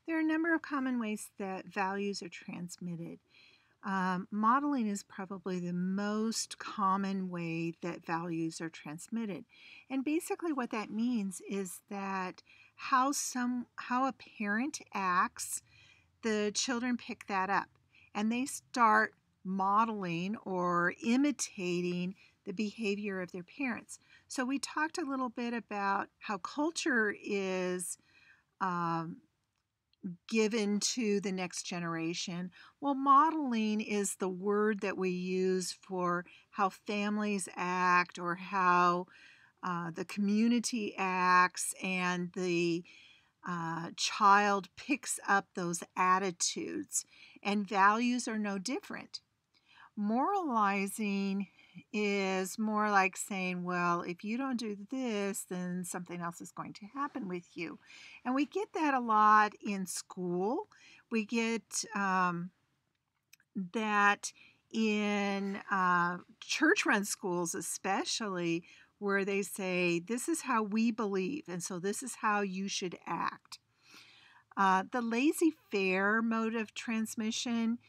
There are a number of common ways that values are transmitted. Modeling is probably the most common way that values are transmitted. And basically what that means is that how a parent acts, the children pick that up and they start modeling or imitating the behavior of their parents. So we talked a little bit about how culture is um, given to the next generation. Well, modeling is the word that we use for how families act or how the community acts, and the child picks up those attitudes, and values are no different. Moralizing is more like saying, well, if you don't do this, then something else is going to happen with you. And we get that a lot in school. We get that in church run schools, especially, where they say, this is how we believe, and so this is how you should act. The laissez-faire mode of transmission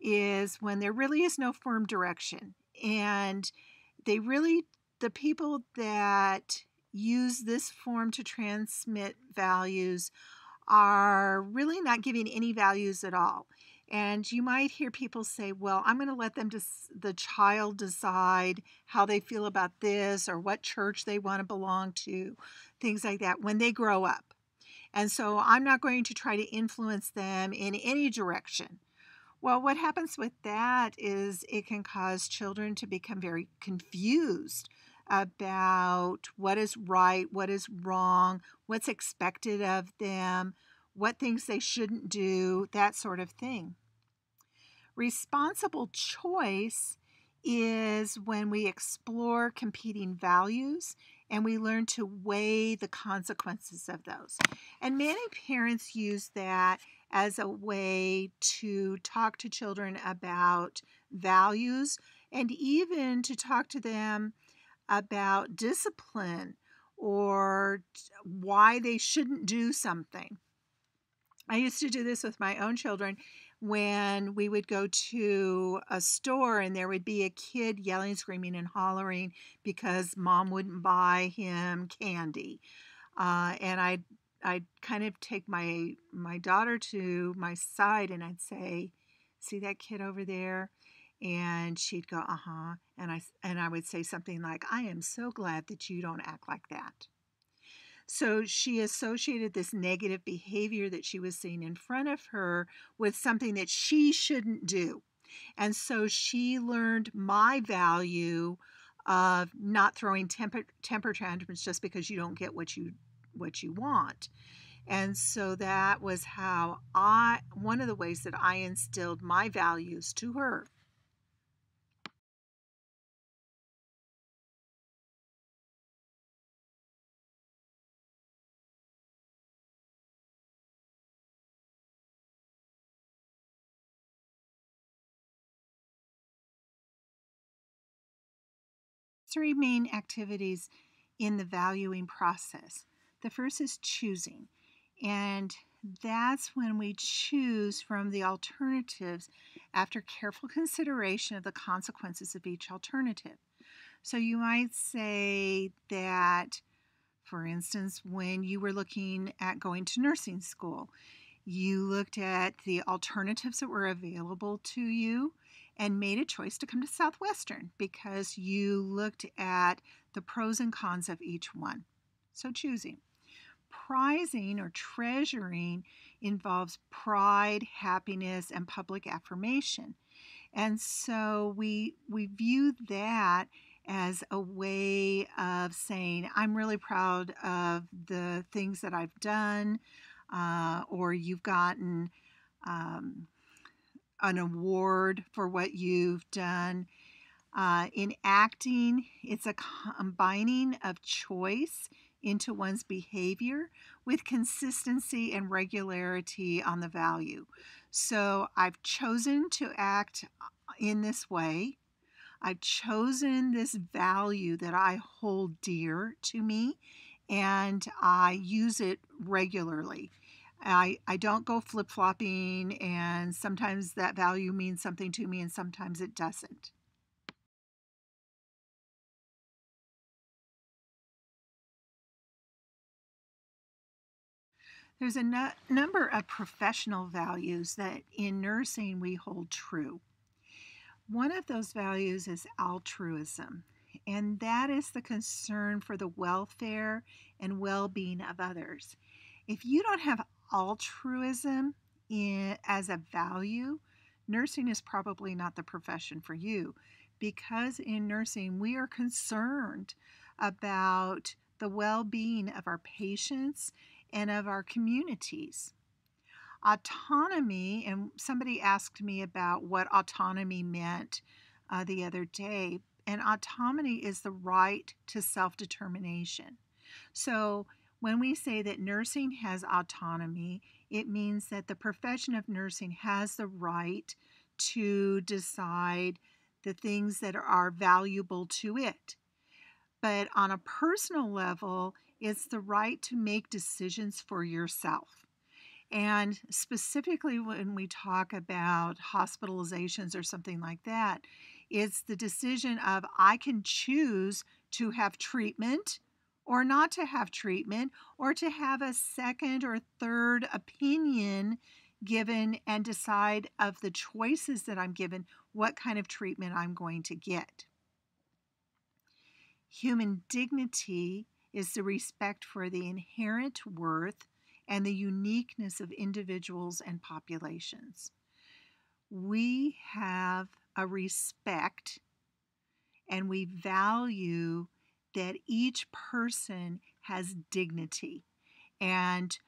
is when there really is no firm direction. And the people that use this form to transmit values are really not giving any values at all. And you might hear people say, well, I'm going to let the child decide how they feel about this or what church they want to belong to, things like that, when they grow up. And so I'm not going to try to influence them in any direction. Well, what happens with that is it can cause children to become very confused about what is right, what is wrong, what's expected of them, what things they shouldn't do, that sort of thing. Responsible choice is when we explore competing values and we learn to weigh the consequences of those. And many parents use that as a way to talk to children about values and even to talk to them about discipline or why they shouldn't do something. I used to do this with my own children when we would go to a store and there would be a kid yelling, screaming, and hollering because mom wouldn't buy him candy. And I'd kind of take my daughter to my side and I'd say, see that kid over there? And she'd go, uh-huh. And I would say something like, I am so glad that you don't act like that. So she associated this negative behavior that she was seeing in front of her with something that she shouldn't do. And so she learned my value of not throwing temper tantrums just because you don't get what you want. And so that was one of the ways that I instilled my values to her. Three main activities in the valuing process. The first is choosing, and that's when we choose from the alternatives after careful consideration of the consequences of each alternative. So you might say that, for instance, when you were looking at going to nursing school, you looked at the alternatives that were available to you and made a choice to come to Southwestern because you looked at the pros and cons of each one. So choosing. Prizing or treasuring involves pride, happiness, and public affirmation. And so we view that as a way of saying, I'm really proud of the things that I've done, or you've gotten um, an award for what you've done. In acting, it's a combining of choice into one's behavior with consistency and regularity on the value. So I've chosen to act in this way. I've chosen this value that I hold dear to me, and I use it regularly. I don't go flip-flopping, and sometimes that value means something to me and sometimes it doesn't. There's a number of professional values that in nursing we hold true. One of those values is altruism, and that is the concern for the welfare and well being of others. If you don't have altruism as a value, nursing is probably not the profession for you, because in nursing we are concerned about the well being of our patients and of our communities. Autonomy, and somebody asked me about what autonomy meant the other day, and autonomy is the right to self determination. So when we say that nursing has autonomy, it means that the profession of nursing has the right to decide the things that are valuable to it. But on a personal level, it's the right to make decisions for yourself. And specifically, when we talk about hospitalizations or something like that, it's the decision of I can choose to have treatment or not to have treatment, or to have a second or third opinion given and decide of the choices that I'm given what kind of treatment I'm going to get. Human dignity is the respect for the inherent worth and the uniqueness of individuals and populations. We have a respect and we value that each person has dignity and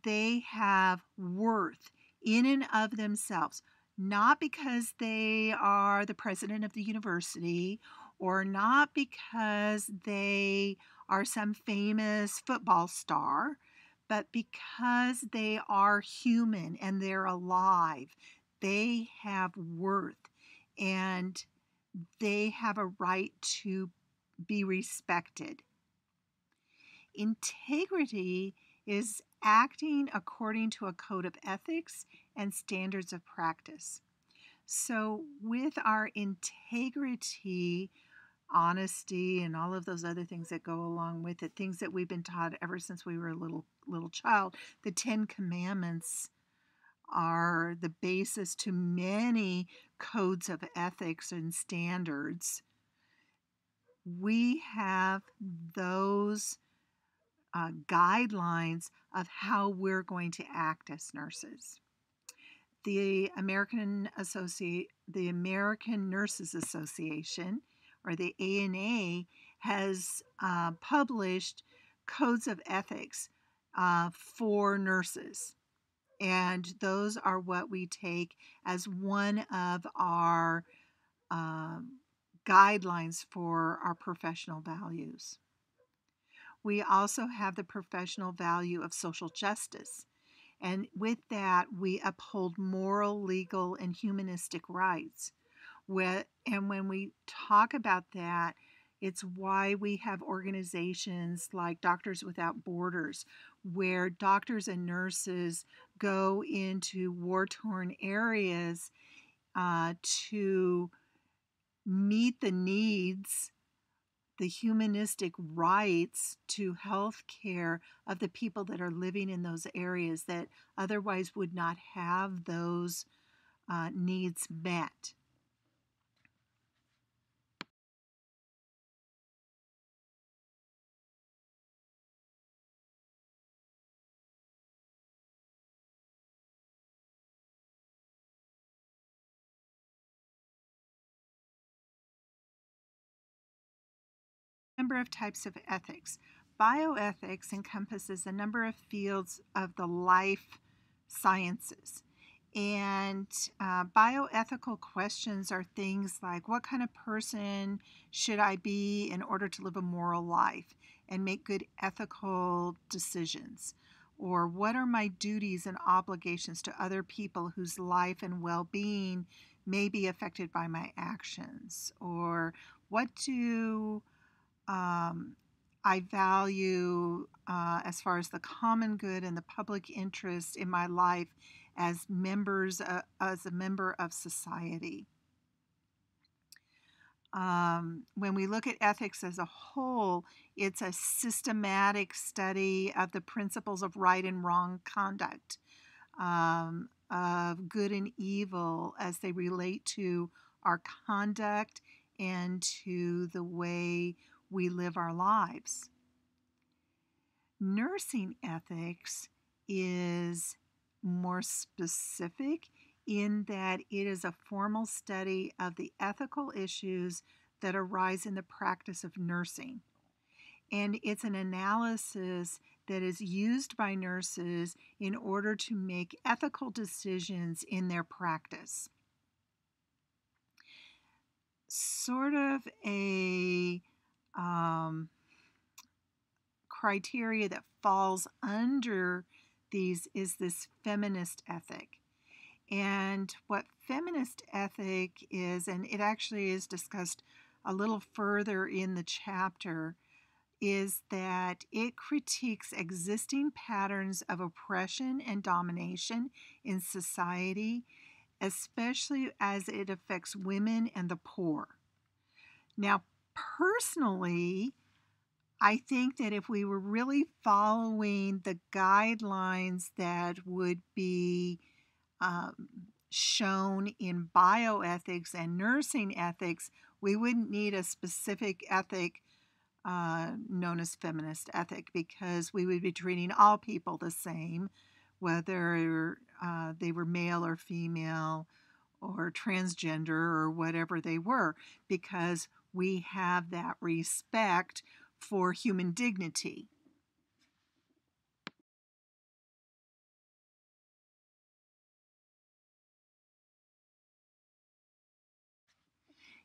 they have worth in and of themselves, not because they are the president of the university or not because they are some famous football star, but because they are human and they're alive. They have worth and they have a right to be respected. Integrity is acting according to a code of ethics and standards of practice. So, with our integrity, honesty, and all of those other things that go along with it, things that we've been taught ever since we were a little child, the 10 Commandments are the basis to many codes of ethics and standards. We have those guidelines of how we're going to act as nurses. The American Nurses Association, or the ANA, has published codes of ethics for nurses, and those are what we take as one of our guidelines for our professional values. We also have the professional value of social justice. And with that, we uphold moral, legal, and humanistic rights. And when we talk about that, it's why we have organizations like Doctors Without Borders, where doctors and nurses go into war-torn areas to meet the needs, the humanistic rights to health care of the people that are living in those areas that otherwise would not have those needs met. Number of types of ethics. Bioethics encompasses a number of fields of the life sciences. And bioethical questions are things like what kind of person should I be in order to live a moral life and make good ethical decisions? Or what are my duties and obligations to other people whose life and well being may be affected by my actions? Or what do I value, as far as the common good and the public interest in my life as as a member of society. When we look at ethics as a whole, it's a systematic study of the principles of right and wrong conduct, of good and evil as they relate to our conduct and to the way we live our lives. Nursing ethics is more specific in that it is a formal study of the ethical issues that arise in the practice of nursing. And it's an analysis that is used by nurses in order to make ethical decisions in their practice. Sort of a criteria that falls under these is this feminist ethic. And what feminist ethic is, and it actually is discussed a little further in the chapter, is that it critiques existing patterns of oppression and domination in society, especially as it affects women and the poor. Now, personally, I think that if we were really following the guidelines that would be shown in bioethics and nursing ethics, we wouldn't need a specific ethic known as feminist ethic, because we would be treating all people the same, whether they were male or female or transgender or whatever they were, because we have that respect for human dignity.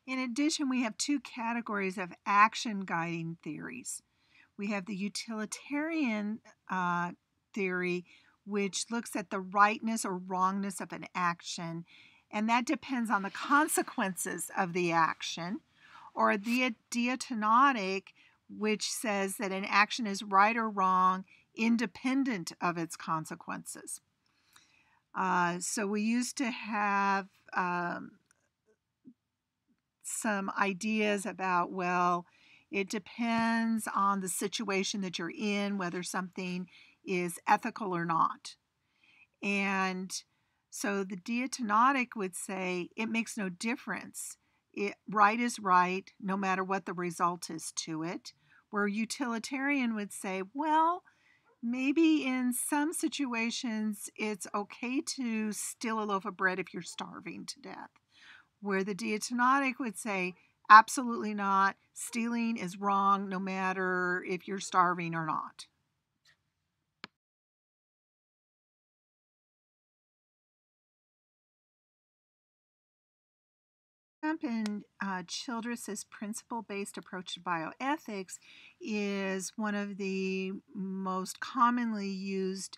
In addition, we have two categories of action guiding theories. We have the utilitarian theory, which looks at the rightness or wrongness of an action, and that depends on the consequences of the action, or the diatonotic, which says that an action is right or wrong independent of its consequences. So we used to have some ideas about, well, it depends on the situation that you're in, whether something is ethical or not. And so the diatonotic would say it makes no difference. Right is right, no matter what the result is to it. Where utilitarian would say, well, maybe in some situations it's okay to steal a loaf of bread if you're starving to death. Where the diatonotic would say, absolutely not, stealing is wrong no matter if you're starving or not. And Childress's principle-based approach to bioethics is one of the most commonly used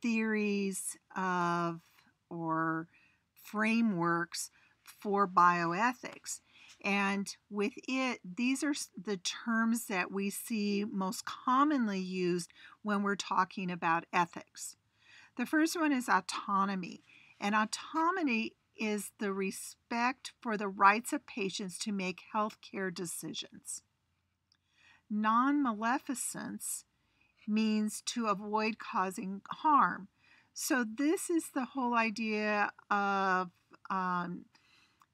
theories of or frameworks for bioethics. And with it, these are the terms that we see most commonly used when we're talking about ethics. The first one is autonomy. And autonomy is the respect for the rights of patients to make healthcare decisions. Non-maleficence means to avoid causing harm. So this is the whole idea of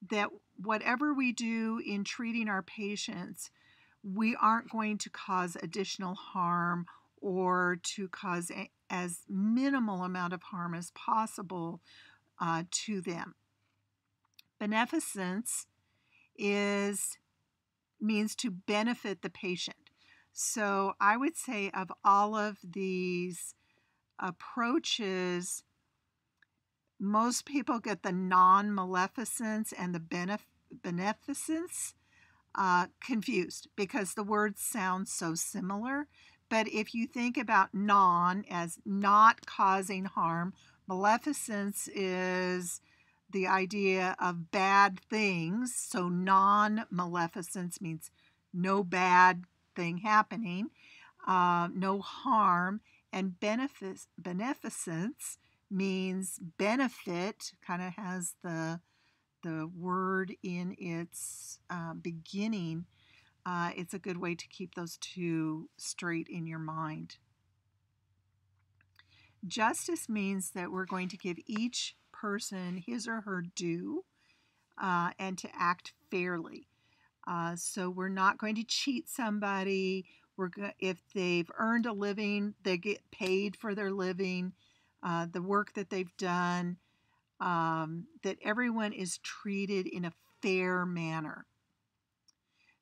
that whatever we do in treating our patients, we aren't going to cause additional harm or to cause as minimal amount of harm as possible to them. Beneficence means to benefit the patient. So I would say of all of these approaches, most people get the non-maleficence and the beneficence confused because the words sound so similar. But if you think about non as not causing harm, maleficence is the idea of bad things. So non-maleficence means no bad thing happening, no harm, and beneficence means benefit, kind of has the word in its beginning. It's a good way to keep those two straight in your mind. Justice means that we're going to give each person his or her due and to act fairly. So we're not going to cheat somebody. If they've earned a living, they get paid for their living, the work that they've done, that everyone is treated in a fair manner.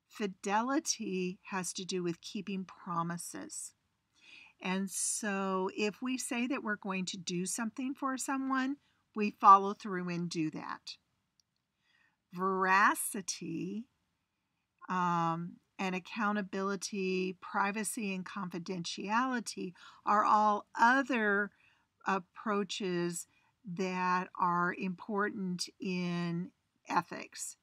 Fidelity has to do with keeping promises. And so if we say that we're going to do something for someone, we follow through and do that. Veracity and accountability, privacy, and confidentiality are all other approaches that are important in ethics.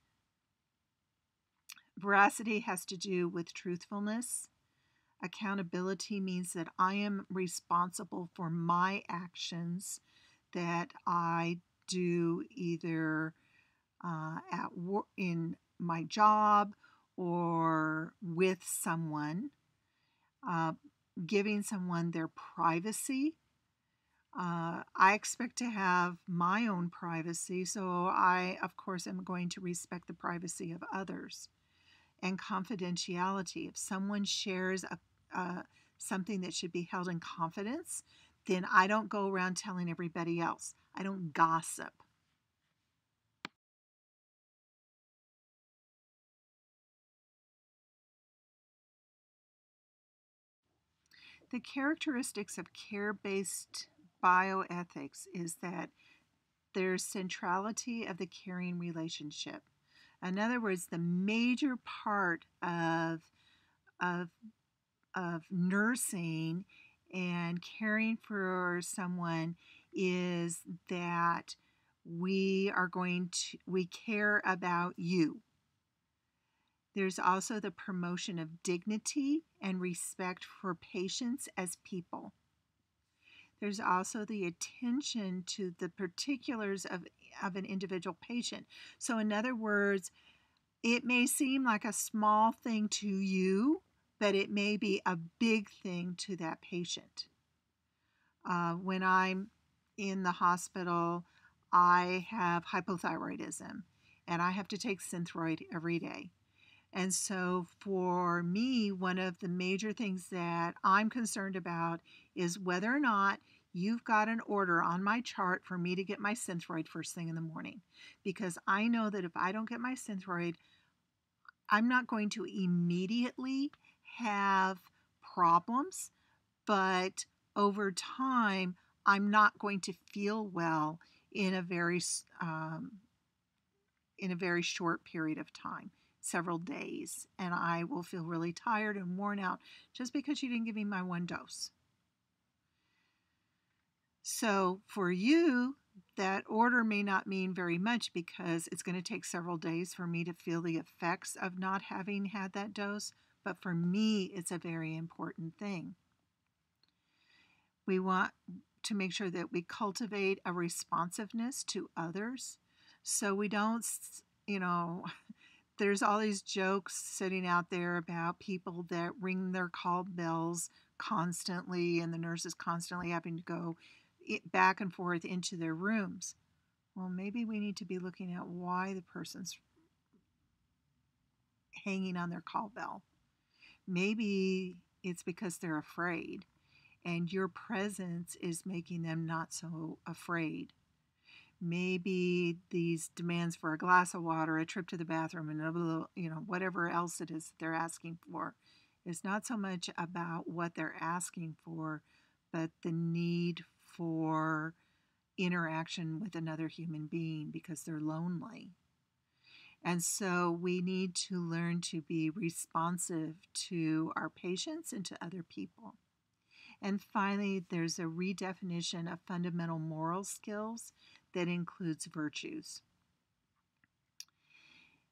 Veracity has to do with truthfulness. Accountability means that I am responsible for my actions that I do either in my job or with someone, giving someone their privacy. I expect to have my own privacy, so I, of course, am going to respect the privacy of others. And confidentiality. If someone shares something that should be held in confidence, then I don't go around telling everybody else. I don't gossip. The characteristics of care-based bioethics is that there's centrality of the caring relationship. In other words, the major part of nursing and caring for someone is that we care about you. There's also the promotion of dignity and respect for patients as people. There's also the attention to the particulars of an individual patient. So in other words, it may seem like a small thing to you, but it may be a big thing to that patient. When I'm in the hospital, I have hypothyroidism, and I have to take Synthroid every day. And so for me, one of the major things that I'm concerned about is whether or not you've got an order on my chart for me to get my Synthroid first thing in the morning. Because I know that if I don't get my Synthroid, I'm not going to immediately have problems, but over time, I'm not going to feel well in a very short period of time, several days, and I will feel really tired and worn out just because you didn't give me my one dose. So for you, that order may not mean very much because it's going to take several days for me to feel the effects of not having had that dose, but for me, it's a very important thing. We want to make sure that we cultivate a responsiveness to others so we don't, there's all these jokes sitting out there about people that ring their call bells constantly and the nurses constantly having to go back and forth into their rooms. Well, maybe we need to be looking at why the person's hanging on their call bell. Maybe it's because they're afraid, and your presence is making them not so afraid. Maybe these demands for a glass of water, a trip to the bathroom, and whatever else it is that they're asking for is not so much about what they're asking for, but the need for interaction with another human being because they're lonely. And so we need to learn to be responsive to our patients and to other people. And finally, there's a redefinition of fundamental moral skills that includes virtues.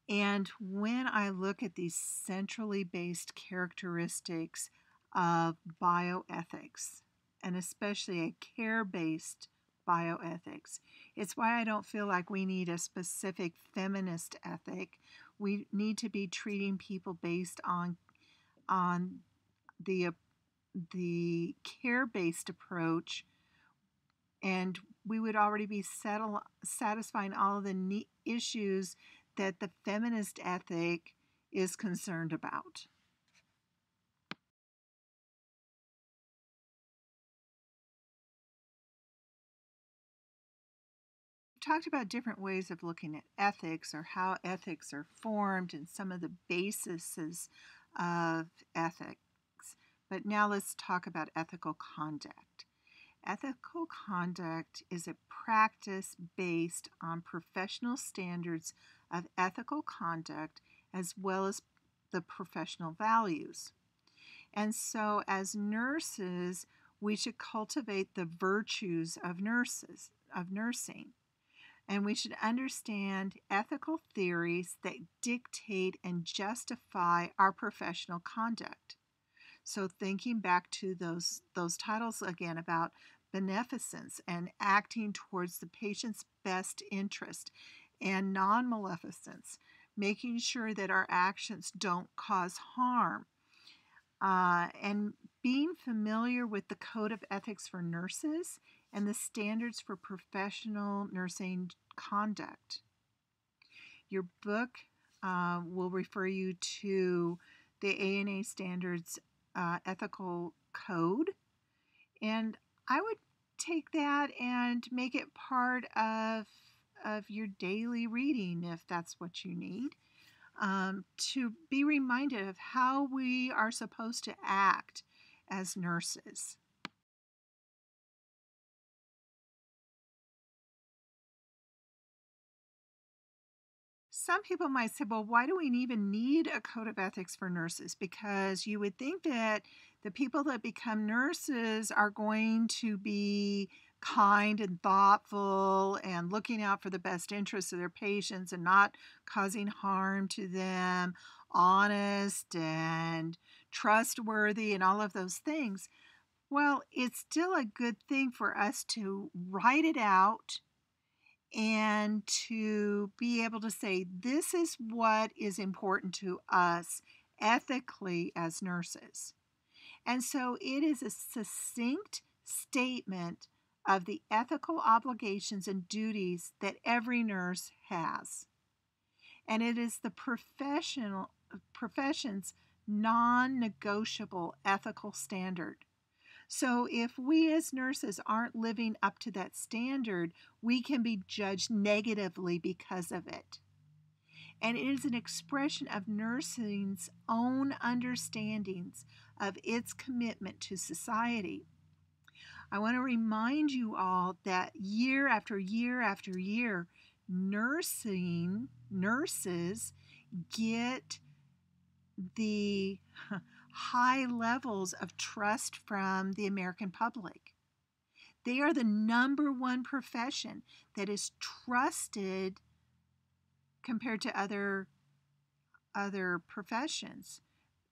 And when I look at these centrally based characteristics of bioethics, and especially a care-based bioethics, it's why I don't feel like we need a specific feminist ethic. We need to be treating people based on the the care-based approach, and we would already be satisfying all of the issues that the feminist ethic is concerned about. We've talked about different ways of looking at ethics, or how ethics are formed, and some of the bases of ethics. But now let's talk about ethical conduct. Ethical conduct is a practice based on professional standards of ethical conduct as well as the professional values. And so, as nurses, we should cultivate the virtues of nursing. And we should understand ethical theories that dictate and justify our professional conduct. So thinking back to those titles again about beneficence and acting towards the patient's best interest, and non-maleficence, making sure that our actions don't cause harm, and being familiar with the Code of Ethics for Nurses and the standards for professional nursing conduct. Your book will refer you to the ANA Standards Ethical Code, and I would take that and make it part of your daily reading if that's what you need, to be reminded of how we are supposed to act as nurses. Some people might say, well, why do we even need a code of ethics for nurses? Because you would think that the people that become nurses are going to be kind and thoughtful and looking out for the best interests of their patients and not causing harm to them, honest and trustworthy, and all of those things. Well, it's still a good thing for us to write it out and to be able to say, this is what is important to us ethically as nurses. And so it is a succinct statement of the ethical obligations and duties that every nurse has. And it is the profession's non-negotiable ethical standard. So if we as nurses aren't living up to that standard, we can be judged negatively because of it. And it is an expression of nursing's own understandings of its commitment to society. I want to remind you all that year after year after year, nurses get the high levels of trust from the American public. They are the number one profession that is trusted compared to other professions.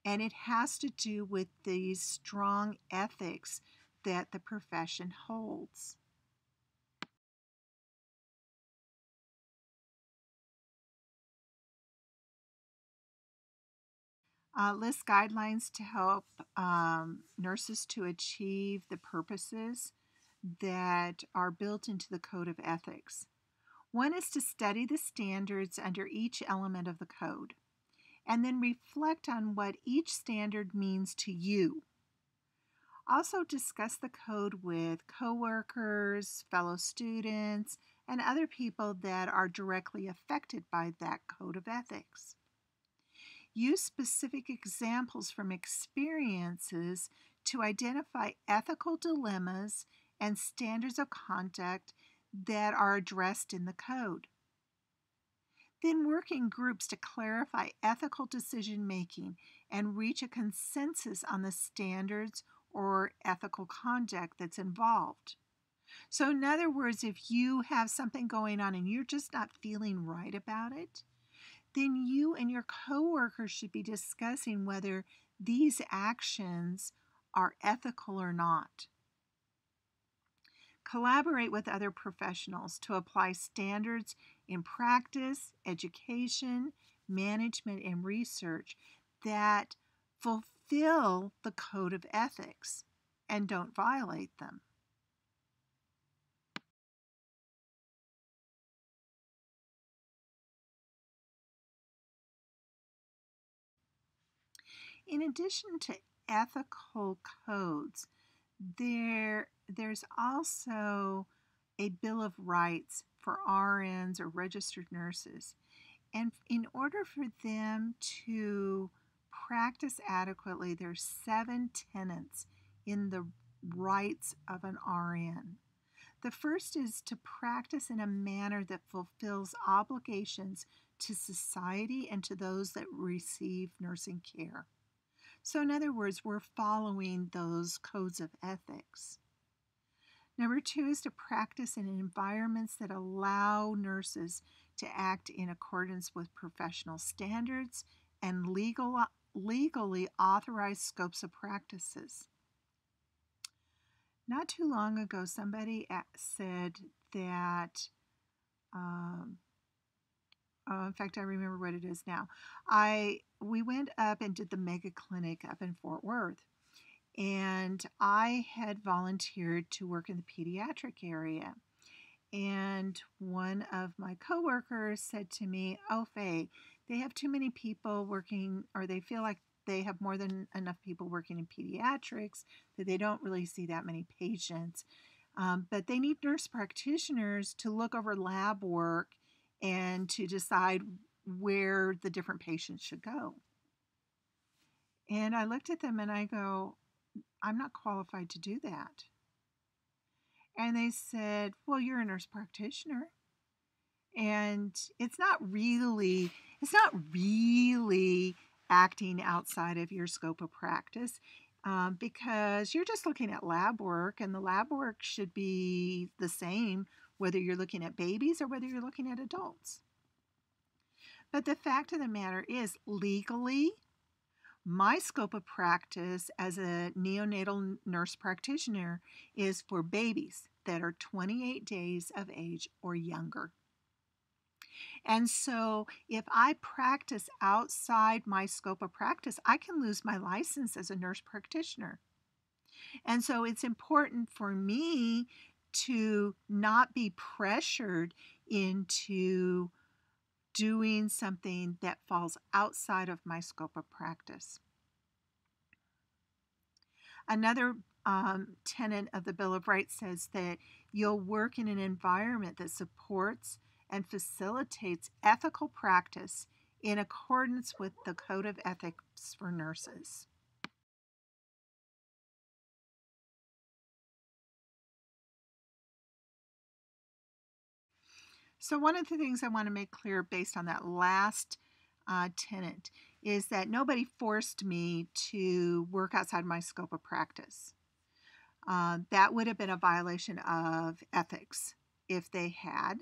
And it has to do with these strong ethics that the profession holds. List guidelines to help nurses to achieve the purposes that are built into the Code of Ethics. One is to study the standards under each element of the code, and then reflect on what each standard means to you. Also discuss the code with coworkers, fellow students, and other people that are directly affected by that code of ethics. Use specific examples from experiences to identify ethical dilemmas and standards of conduct that are addressed in the code. Then work in groups to clarify ethical decision making and reach a consensus on the standards or ethical conduct that's involved. So, in other words, if you have something going on and you're just not feeling right about it, then you and your coworkers should be discussing whether these actions are ethical or not. Collaborate with other professionals to apply standards in practice, education, management, and research that fulfill the code of ethics and don't violate them. In addition to ethical codes, there's also a Bill of Rights for RNs or registered nurses. And in order for them to practice adequately, there's 7 tenets in the rights of an RN. The first is to practice in a manner that fulfills obligations to society and to those that receive nursing care. So, in other words, we're following those codes of ethics. Number 2 is to practice in environments that allow nurses to act in accordance with professional standards and legally authorized scopes of practices. Not too long ago, somebody said that, in fact, I remember what it is now. We went up and did the mega clinic up in Fort Worth. And I had volunteered to work in the pediatric area. And one of my coworkers said to me, "Oh, Faye, they have too many people working, or they feel like they have more than enough people working in pediatrics, that they don't really see that many patients. But they need nurse practitioners to look over lab work and to decide where the different patients should go." And I looked at them and I go, "I'm not qualified to do that." And they said, "Well, you're a nurse practitioner." And it's not really acting outside of your scope of practice, because you're just looking at lab work, and the lab work should be the same whether you're looking at babies or whether you're looking at adults. But the fact of the matter is, legally, my scope of practice as a neonatal nurse practitioner is for babies that are 28 days of age or younger. And so if I practice outside my scope of practice, I can lose my license as a nurse practitioner. And so it's important for me to not be pressured into doing something that falls outside of my scope of practice. Another tenet of the Bill of Rights says that you'll work in an environment that supports and facilitates ethical practice in accordance with the Code of Ethics for Nurses. So one of the things I want to make clear based on that last tenet is that nobody forced me to work outside my scope of practice. That would have been a violation of ethics if they had.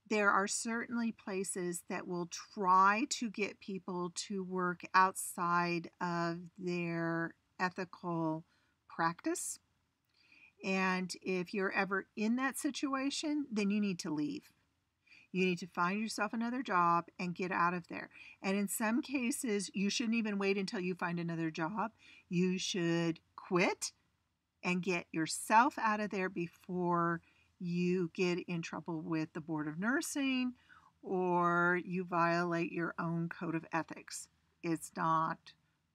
There are certainly places that will try to get people to work outside of their ethical practice. And if you're ever in that situation, then you need to leave. You need to find yourself another job and get out of there. And in some cases, you shouldn't even wait until you find another job. You should quit and get yourself out of there before you get in trouble with the Board of Nursing or you violate your own code of ethics. It's not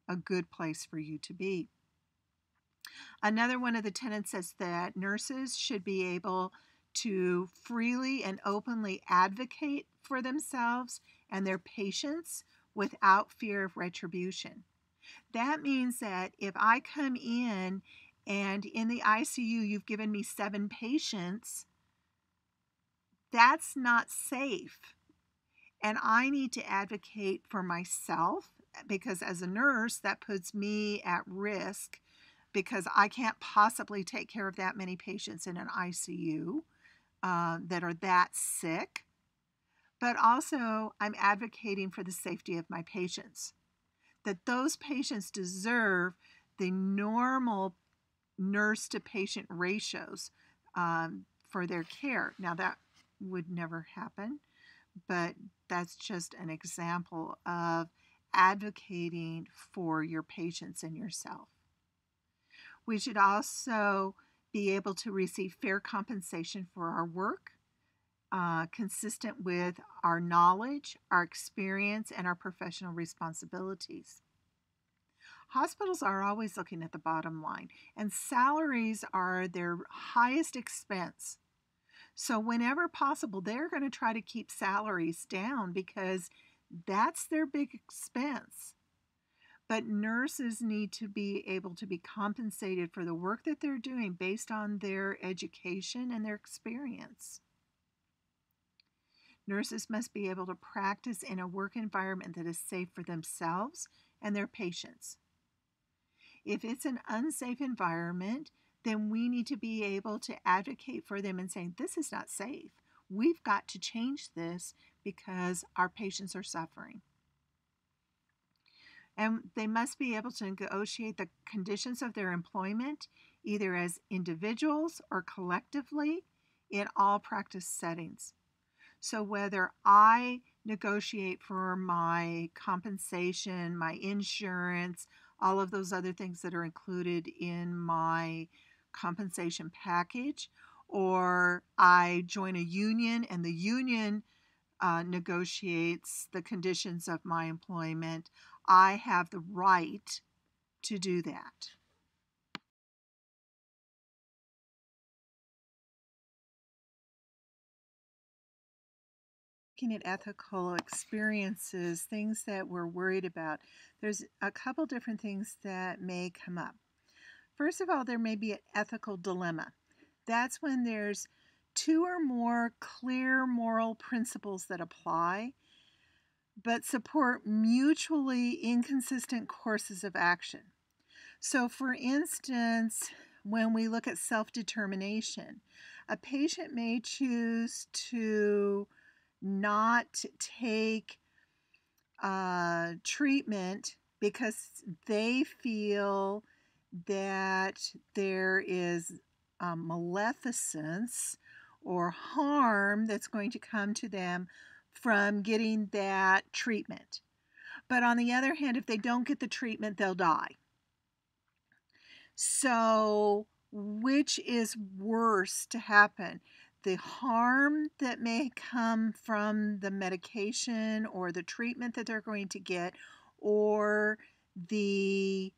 a good place for you to be. Another one of the tenets says that nurses should be able to freely and openly advocate for themselves and their patients without fear of retribution. That means that if I come in and in the ICU you've given me 7 patients, that's not safe. And I need to advocate for myself because as a nurse, that puts me at risk because I can't possibly take care of that many patients in an ICU that are that sick. but also I'm advocating for the safety of my patients, that those patients deserve the normal nurse to patient ratios for their care. Now, that would never happen, but that's just an example of advocating for your patients and yourself. We should also be able to receive fair compensation for our work, consistent with our knowledge, our experience, and our professional responsibilities. Hospitals are always looking at the bottom line, and salaries are their highest expense. So whenever possible, they're going to try to keep salaries down because that's their big expense. But nurses need to be able to be compensated for the work that they're doing based on their education and their experience. Nurses must be able to practice in a work environment that is safe for themselves and their patients. If it's an unsafe environment, then we need to be able to advocate for them and say, this is not safe. We've got to change this because our patients are suffering. And they must be able to negotiate the conditions of their employment, either as individuals or collectively, in all practice settings. So whether I negotiate for my compensation, my insurance, all of those other things that are included in my compensation package, or I join a union and the union negotiates the conditions of my employment, I have the right to do that. Looking at ethical experiences, things that we're worried about, there's a couple different things that may come up. First of all, there may be an ethical dilemma. That's when there's two or more clear moral principles that apply, but support mutually inconsistent courses of action. So, for instance, when we look at self-determination, a patient may choose to not take treatment because they feel that there is maleficence or harm that's going to come to them from getting that treatment. But on the other hand, if they don't get the treatment, they'll die. So, which is worse to happen? The harm that may come from the medication or the treatment that they're going to get, or the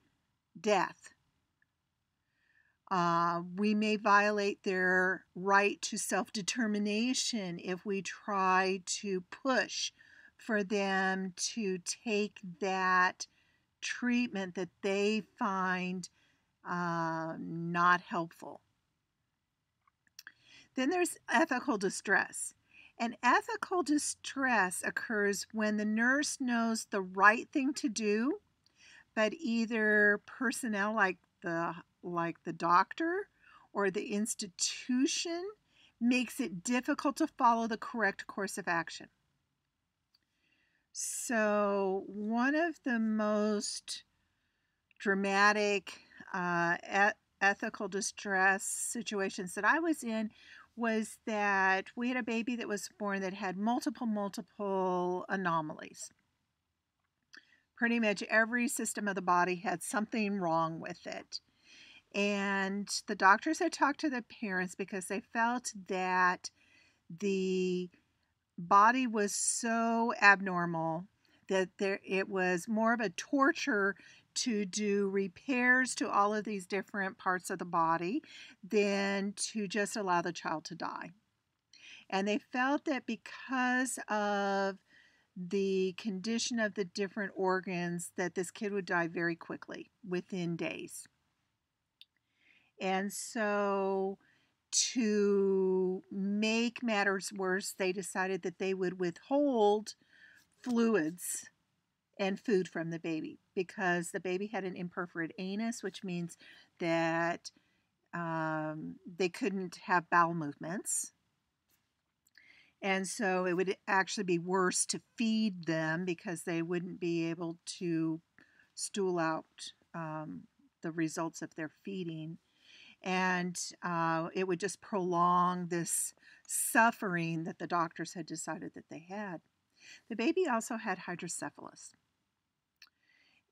death. We may violate their right to self-determination if we try to push for them to take that treatment that they find not helpful. Then there's ethical distress. And ethical distress occurs when the nurse knows the right thing to do, but either personnel like the doctor or the institution makes it difficult to follow the correct course of action. So one of the most dramatic ethical distress situations that I was in was that we had a baby that was born that had multiple anomalies. Pretty much every system of the body had something wrong with it. And the doctors had talked to the parents because they felt that the body was so abnormal that it was more of a torture to do repairs to all of these different parts of the body than to just allow the child to die. And they felt that because of the condition of the different organs that this kid would die very quickly, within days. And so to make matters worse, they decided that they would withhold fluids and food from the baby because the baby had an imperforate anus, which means that they couldn't have bowel movements. And so it would actually be worse to feed them because they wouldn't be able to stool out the results of their feeding. And it would just prolong this suffering that the doctors had decided that they had. The baby also had hydrocephalus.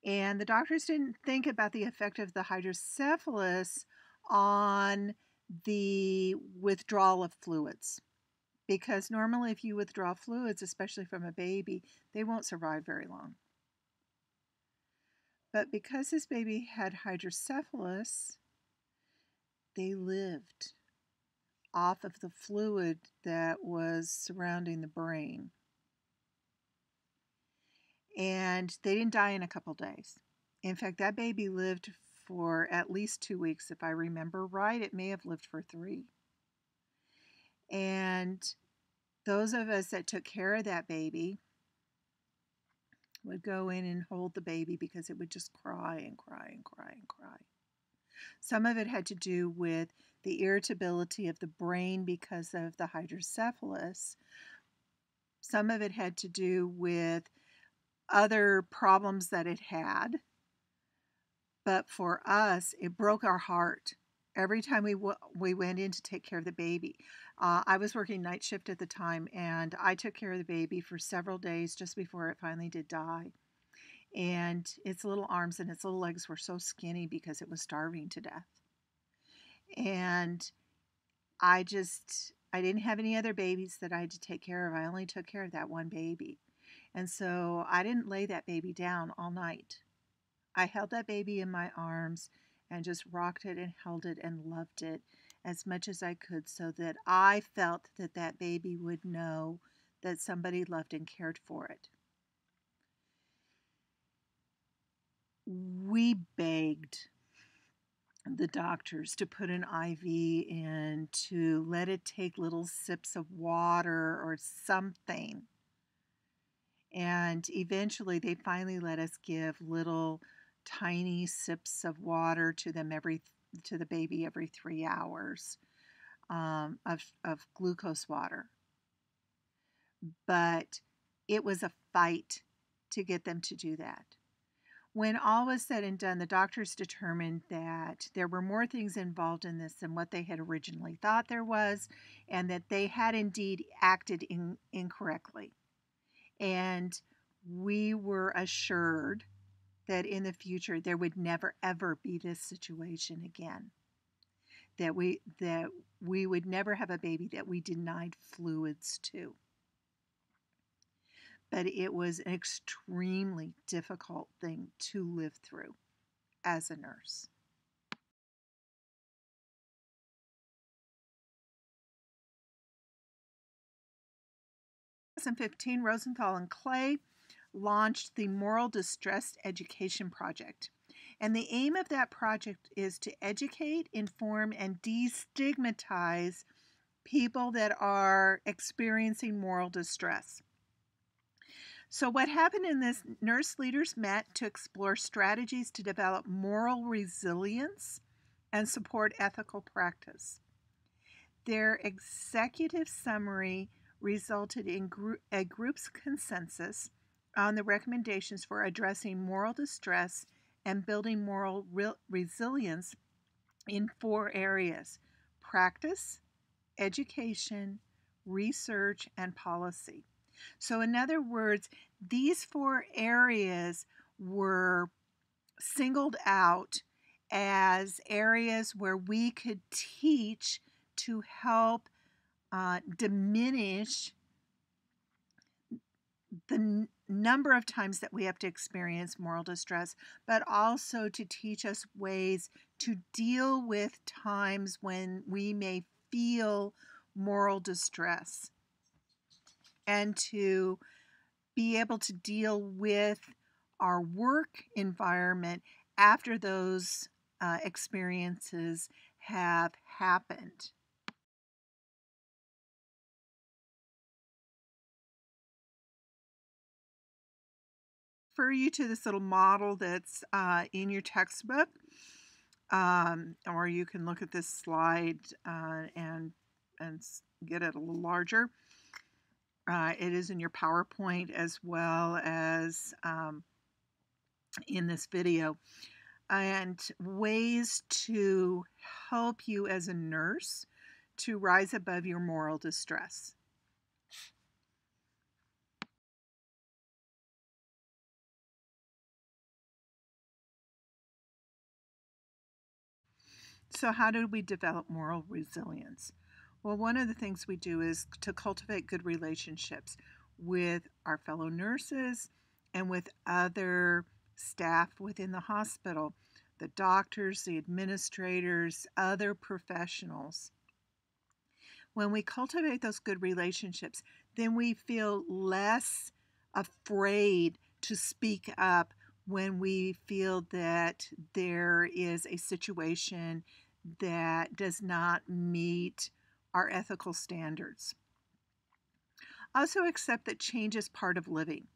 And the doctors didn't think about the effect of the hydrocephalus on the withdrawal of fluids. Because normally, if you withdraw fluids, especially from a baby, they won't survive very long. But because this baby had hydrocephalus, they lived off of the fluid that was surrounding the brain. And they didn't die in a couple days. In fact, that baby lived for at least 2 weeks. If I remember right, it may have lived for 3. And those of us that took care of that baby would go in and hold the baby because it would just cry and cry and cry and cry. Some of it had to do with the irritability of the brain because of the hydrocephalus. Some of it had to do with other problems that it had. But for us, it broke our heart every time we went in to take care of the baby. I was working night shift at the time, and I took care of the baby for several days just before it finally did die. And its little arms and its little legs were so skinny because it was starving to death. And I didn't have any other babies that I had to take care of. I only took care of that one baby. And so I didn't lay that baby down all night. I held that baby in my arms and just rocked it and held it and loved it as much as I could so that I felt that that baby would know that somebody loved and cared for it. We begged the doctors to put an IV in, to let it take little sips of water or something. And eventually they finally let us give little tiny sips of water to the baby every 3 hours of glucose water. But it was a fight to get them to do that. When all was said and done, the doctors determined that there were more things involved in this than what they had originally thought there was, and that they had indeed acted incorrectly. And we were assured that in the future there would never ever be this situation again. That we would never have a baby that we denied fluids to. But it was an extremely difficult thing to live through as a nurse. 2015, Rosenthal and Clay launched the Moral Distress Education Project. And the aim of that project is to educate, inform, and destigmatize people that are experiencing moral distress. So what happened in this, nurse leaders met to explore strategies to develop moral resilience and support ethical practice. Their executive summary resulted in a group's consensus on the recommendations for addressing moral distress and building moral resilience in 4 areas: practice, education, research, and policy. So in other words, these 4 areas were singled out as areas where we could teach to help diminish the number of times that we have to experience moral distress, but also to teach us ways to deal with times when we may feel moral distress, and to be able to deal with our work environment after those experiences have happened. Refer you to this little model that's in your textbook, or you can look at this slide and get it a little larger. It is in your PowerPoint as well as in this video. And ways to help you as a nurse to rise above your moral distress. So, how do we develop moral resilience? Well, one of the things we do is to cultivate good relationships with our fellow nurses and with other staff within the hospital, the doctors, the administrators, other professionals. When we cultivate those good relationships, then we feel less afraid to speak up when we feel that there is a situation that does not meet our ethical standards. Also, accept that change is part of living.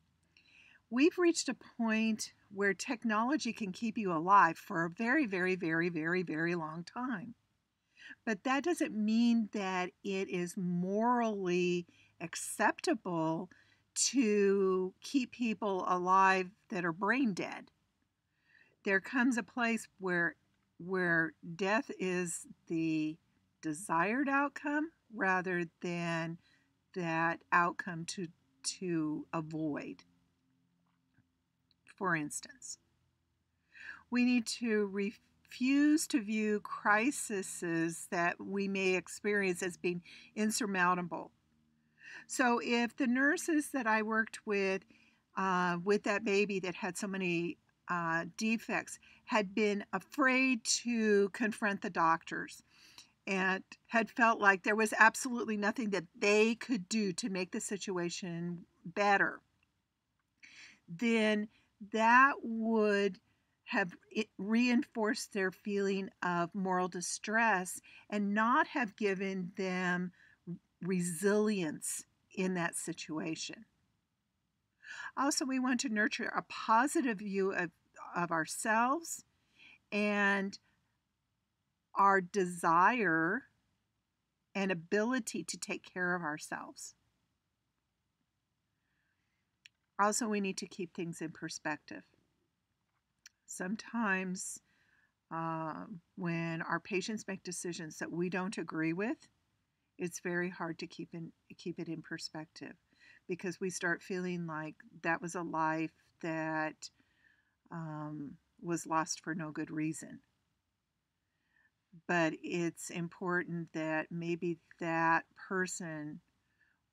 We've reached a point where technology can keep you alive for a very, very, very, very, very long time. But that doesn't mean that it is morally acceptable to keep people alive that are brain dead. There comes a place where death is the desired outcome rather than that outcome to avoid. For instance, we need to refuse to view crises that we may experience as being insurmountable. So if the nurses that I worked with that baby that had so many defects had been afraid to confront the doctors and had felt like there was absolutely nothing that they could do to make the situation better, then that would have reinforced their feeling of moral distress and not have given them resilience in that situation. Also, we want to nurture a positive view of ourselves and our desire and ability to take care of ourselves. Also, we need to keep things in perspective. Sometimes when our patients make decisions that we don't agree with, it's very hard to keep it in perspective because we start feeling like that was a life that was lost for no good reason. But it's important that maybe that person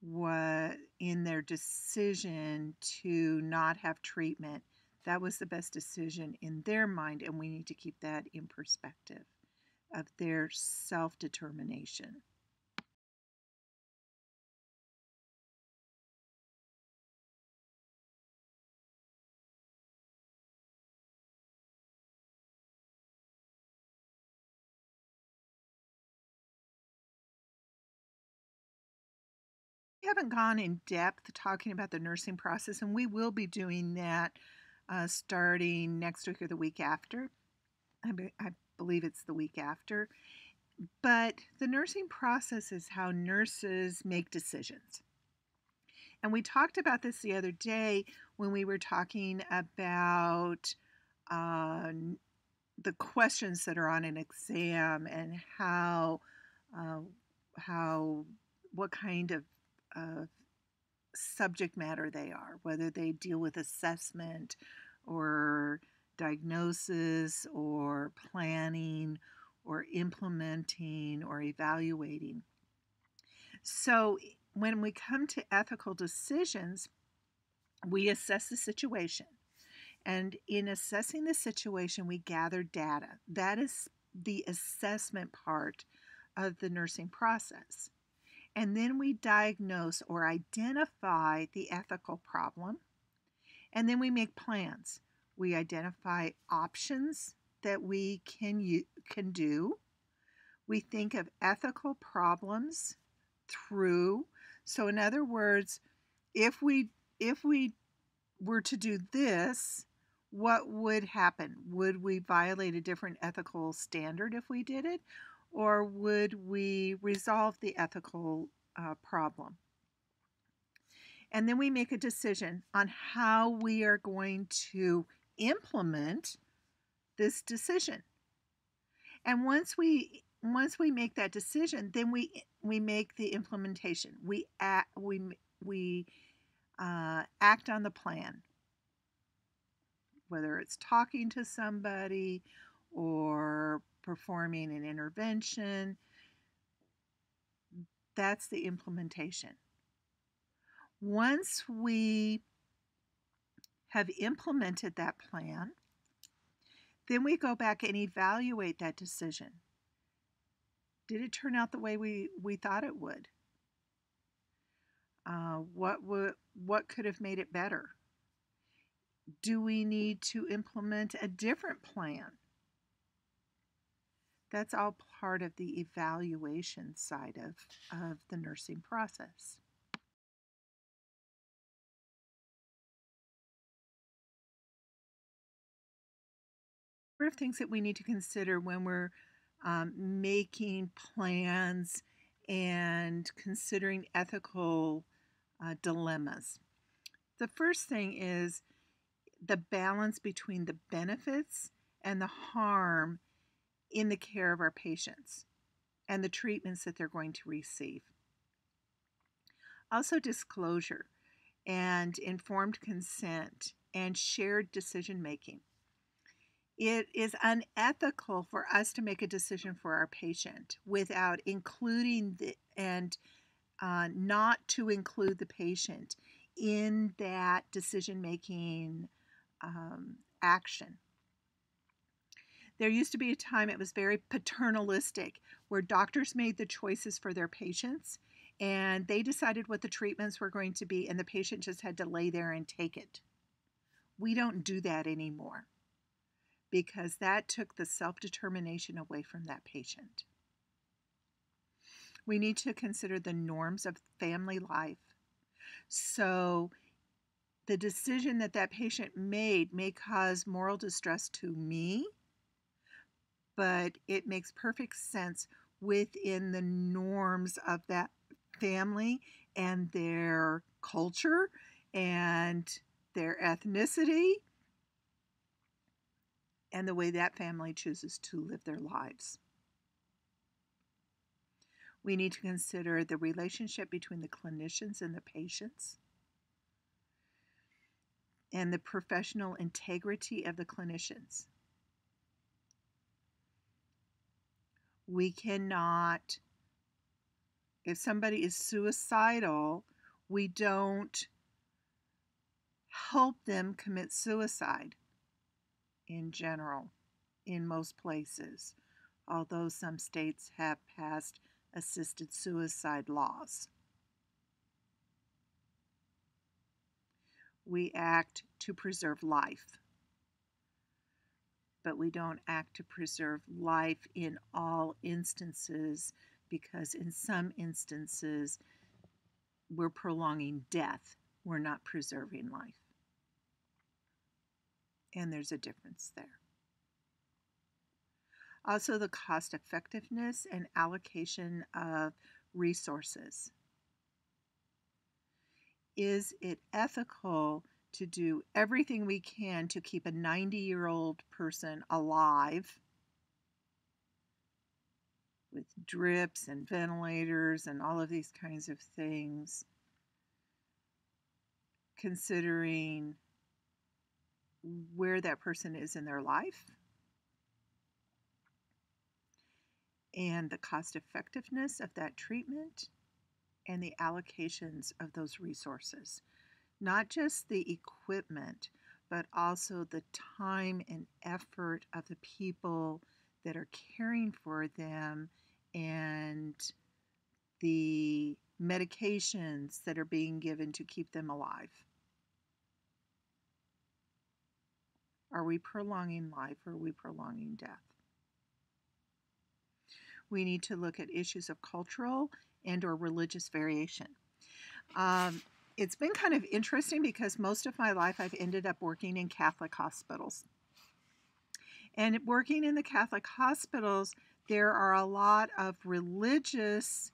was in their decision to not have treatment. That was the best decision in their mind, and we need to keep that in perspective of their self-determination. We haven't gone in depth talking about the nursing process, and we will be doing that starting next week or the week after. I believe it's the week after. But the nursing process is how nurses make decisions. And we talked about this the other day when we were talking about uh, the questions that are on an exam and uh, how what kind of subject matter they are, whether they deal with assessment or diagnosis or planning or implementing or evaluating. So when we come to ethical decisions, we assess the situation. And in assessing the situation, we gather data. That is the assessment part of the nursing process. And then we diagnose or identify the ethical problem. And then we make plans. We identify options that we can do. We think of ethical problems through. So in other words, if we were to do this, what would happen? Would we violate a different ethical standard if we did it? Or would we resolve the ethical problem? And then we make a decision on how we are going to implement this decision. And once we make that decision, then we make the implementation. We act on the plan, whether it's talking to somebody or performing an intervention. That's the implementation. Once we have implemented that plan, then we go back and evaluate that decision. Did it turn out the way we thought it would? What could have made it better? Do we need to implement a different plan? That's all part of the evaluation side of the nursing process. Sort of things that we need to consider when we're making plans and considering ethical dilemmas. The first thing is the balance between the benefits and the harm in the care of our patients and the treatments that they're going to receive. Also, disclosure and informed consent and shared decision making. It is unethical for us to make a decision for our patient without including not to include the patient in that decision-making action. There used to be a time it was very paternalistic where doctors made the choices for their patients and they decided what the treatments were going to be and the patient just had to lay there and take it. We don't do that anymore because that took the self-determination away from that patient. We need to consider the norms of family life. So the decision that patient made may cause moral distress to me, but it makes perfect sense within the norms of that family and their culture and their ethnicity and the way that family chooses to live their lives. We need to consider the relationship between the clinicians and the patients and the professional integrity of the clinicians. We cannot, if somebody is suicidal, we don't help them commit suicide in general, in most places, although some states have passed assisted suicide laws. We act to preserve life, but we don't act to preserve life in all instances because in some instances we're prolonging death. We're not preserving life. And there's a difference there. Also, the cost effectiveness and allocation of resources. Is it ethical to do everything we can to keep a 90-year-old person alive with drips and ventilators and all of these kinds of things, considering where that person is in their life and the cost effectiveness of that treatment and the allocations of those resources? Not just the equipment, but also the time and effort of the people that are caring for them and the medications that are being given to keep them alive. Are we prolonging life or are we prolonging death? We need to look at issues of cultural and or religious variation. It's been kind of interesting because most of my life I've ended up working in Catholic hospitals. And working in the Catholic hospitals, there are a lot of religious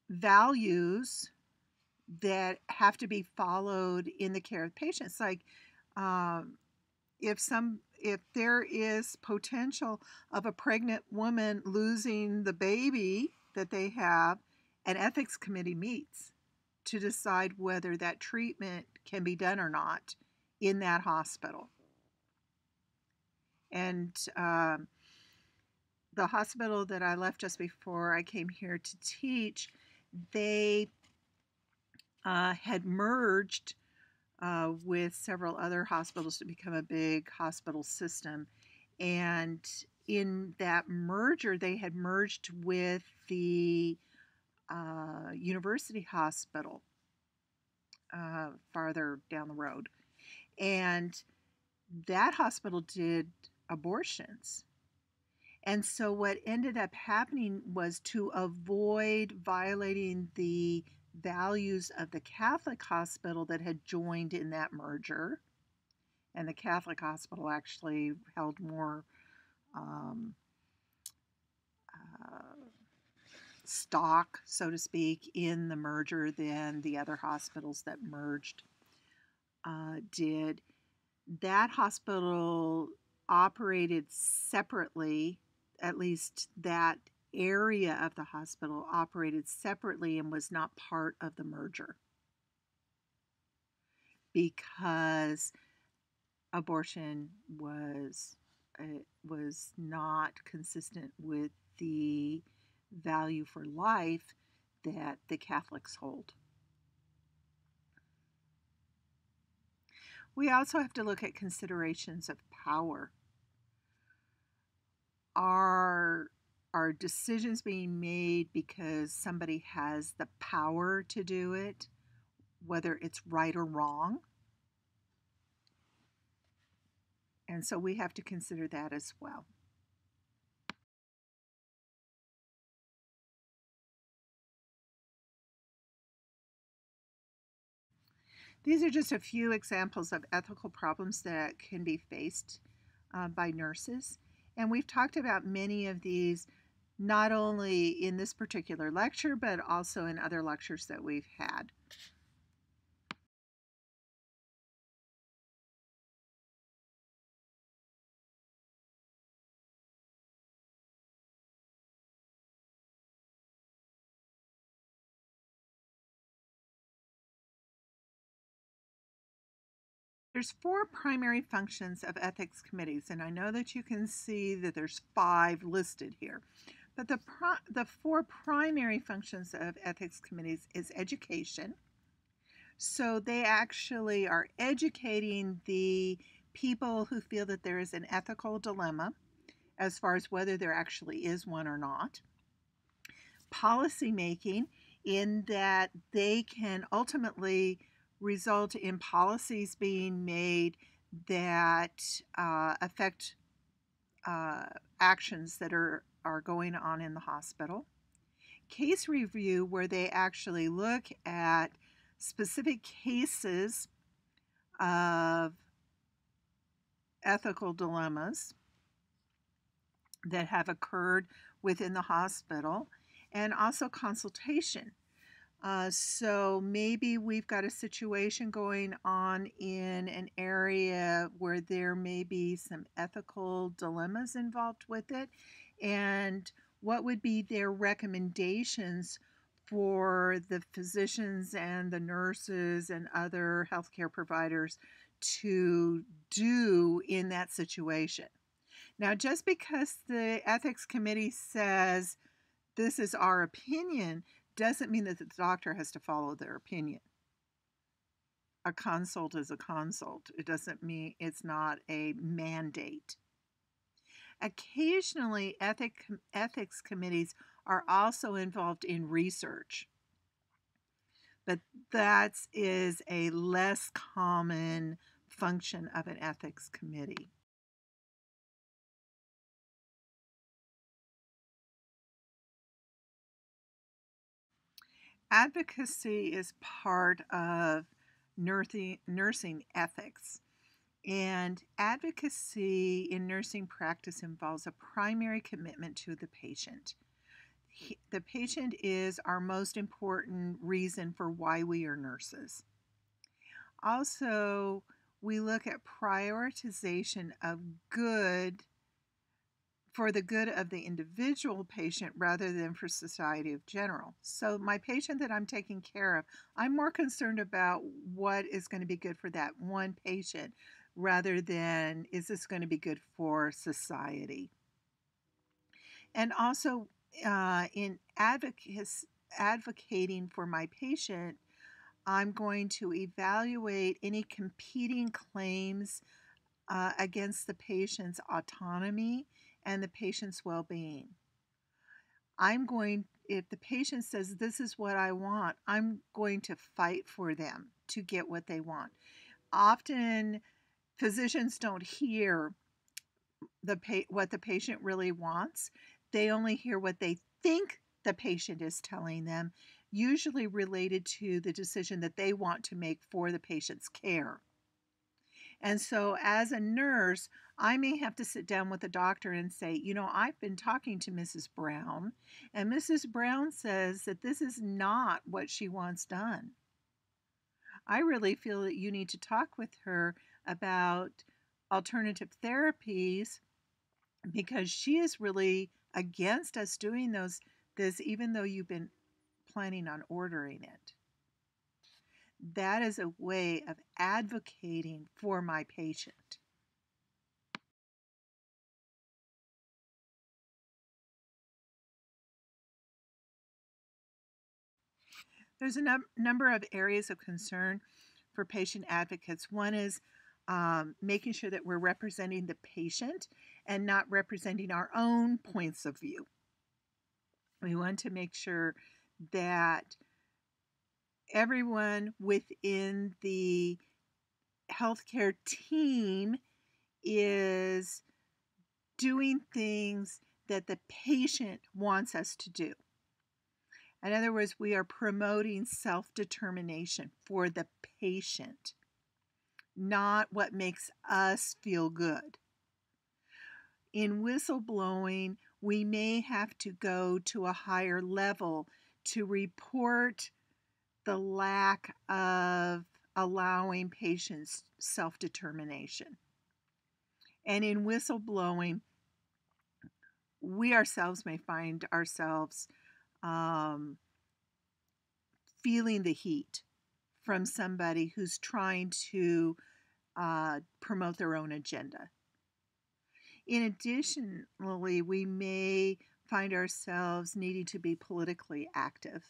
values that have to be followed in the care of patients. Like um, if there is potential of a pregnant woman losing the baby that they have, an ethics committee meets to decide whether that treatment can be done or not in that hospital. And the hospital that I left just before I came here to teach, they had merged with several other hospitals to become a big hospital system. And in that merger, they had merged with the university hospital farther down the road. And that hospital did abortions. And so what ended up happening was, to avoid violating the values of the Catholic hospital that had joined in that merger, and the Catholic hospital actually held more um, uh, stock, so to speak, in the merger than the other hospitals that merged did. That hospital operated separately, at least that area of the hospital operated separately and was not part of the merger, because abortion was not consistent with the value for life that the Catholics hold. We also have to look at considerations of power. Are decisions being made because somebody has the power to do it, whether it's right or wrong? And so we have to consider that as well. These are just a few examples of ethical problems that can be faced by nurses. And we've talked about many of these not only in this particular lecture, but also in other lectures that we've had. There's 4 primary functions of ethics committees, and I know that you can see that there's 5 listed here. But the 4 primary functions of ethics committees is education. So they actually are educating the people who feel that there is an ethical dilemma as far as whether there actually is one or not. Policy making, in that they can ultimately result in policies being made that affect actions that are going on in the hospital. Case review, where they actually look at specific cases of ethical dilemmas that have occurred within the hospital. And also consultation. So maybe we've got a situation going on in an area where there may be some ethical dilemmas involved with it, and what would be their recommendations for the physicians and the nurses and other healthcare providers to do in that situation. Now, just because the ethics committee says this is our opinion doesn't mean that the doctor has to follow their opinion. A consult is a consult. It doesn't mean it's not a mandate. Occasionally, ethics committees are also involved in research, but that is a less common function of an ethics committee. Advocacy is part of nursing ethics. And advocacy in nursing practice involves a primary commitment to the patient. The patient is our most important reason for why we are nurses. Also, we look at prioritization of good for the good of the individual patient rather than for society in general. So my patient that I'm taking care of, I'm more concerned about what is going to be good for that one patient rather than is this going to be good for society. And also in advocating for my patient, I'm going to evaluate any competing claims against the patient's autonomy and the patient's well-being. If the patient says, this is what I want, I'm going to fight for them to get what they want. Often, physicians don't hear what the patient really wants. They only hear what they think the patient is telling them, usually related to the decision that they want to make for the patient's care. And so, as a nurse, I may have to sit down with the doctor and say, I've been talking to Mrs. Brown, and Mrs. Brown says that this is not what she wants done. I really feel that you need to talk with her about alternative therapies because she is really against us doing this, even though you've been planning on ordering it. That is a way of advocating for my patient. There's a number of areas of concern for patient advocates. One is making sure that we're representing the patient and not representing our own points of view. We want to make sure that everyone within the healthcare team is doing things that the patient wants us to do. In other words, we are promoting self-determination for the patient, not what makes us feel good. In whistleblowing, we may have to go to a higher level to report the lack of allowing patients self-determination. And in whistleblowing, we ourselves may find ourselves feeling the heat from somebody who's trying to promote their own agenda. In addition, we may find ourselves needing to be politically active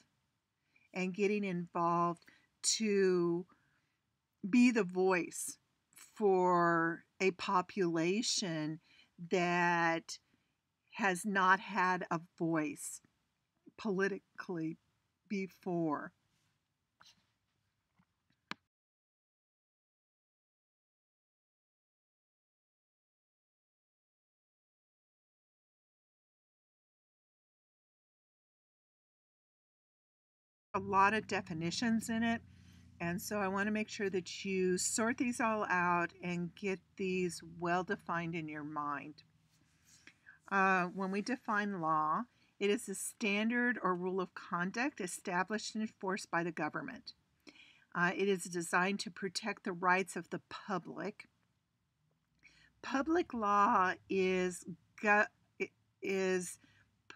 and getting involved to be the voice for a population that has not had a voice politically before. A lot of definitions in it, and so I want to make sure that you sort these all out and get these well defined in your mind. When we define law, it is a standard or rule of conduct established and enforced by the government. It is designed to protect the rights of the public. Public law is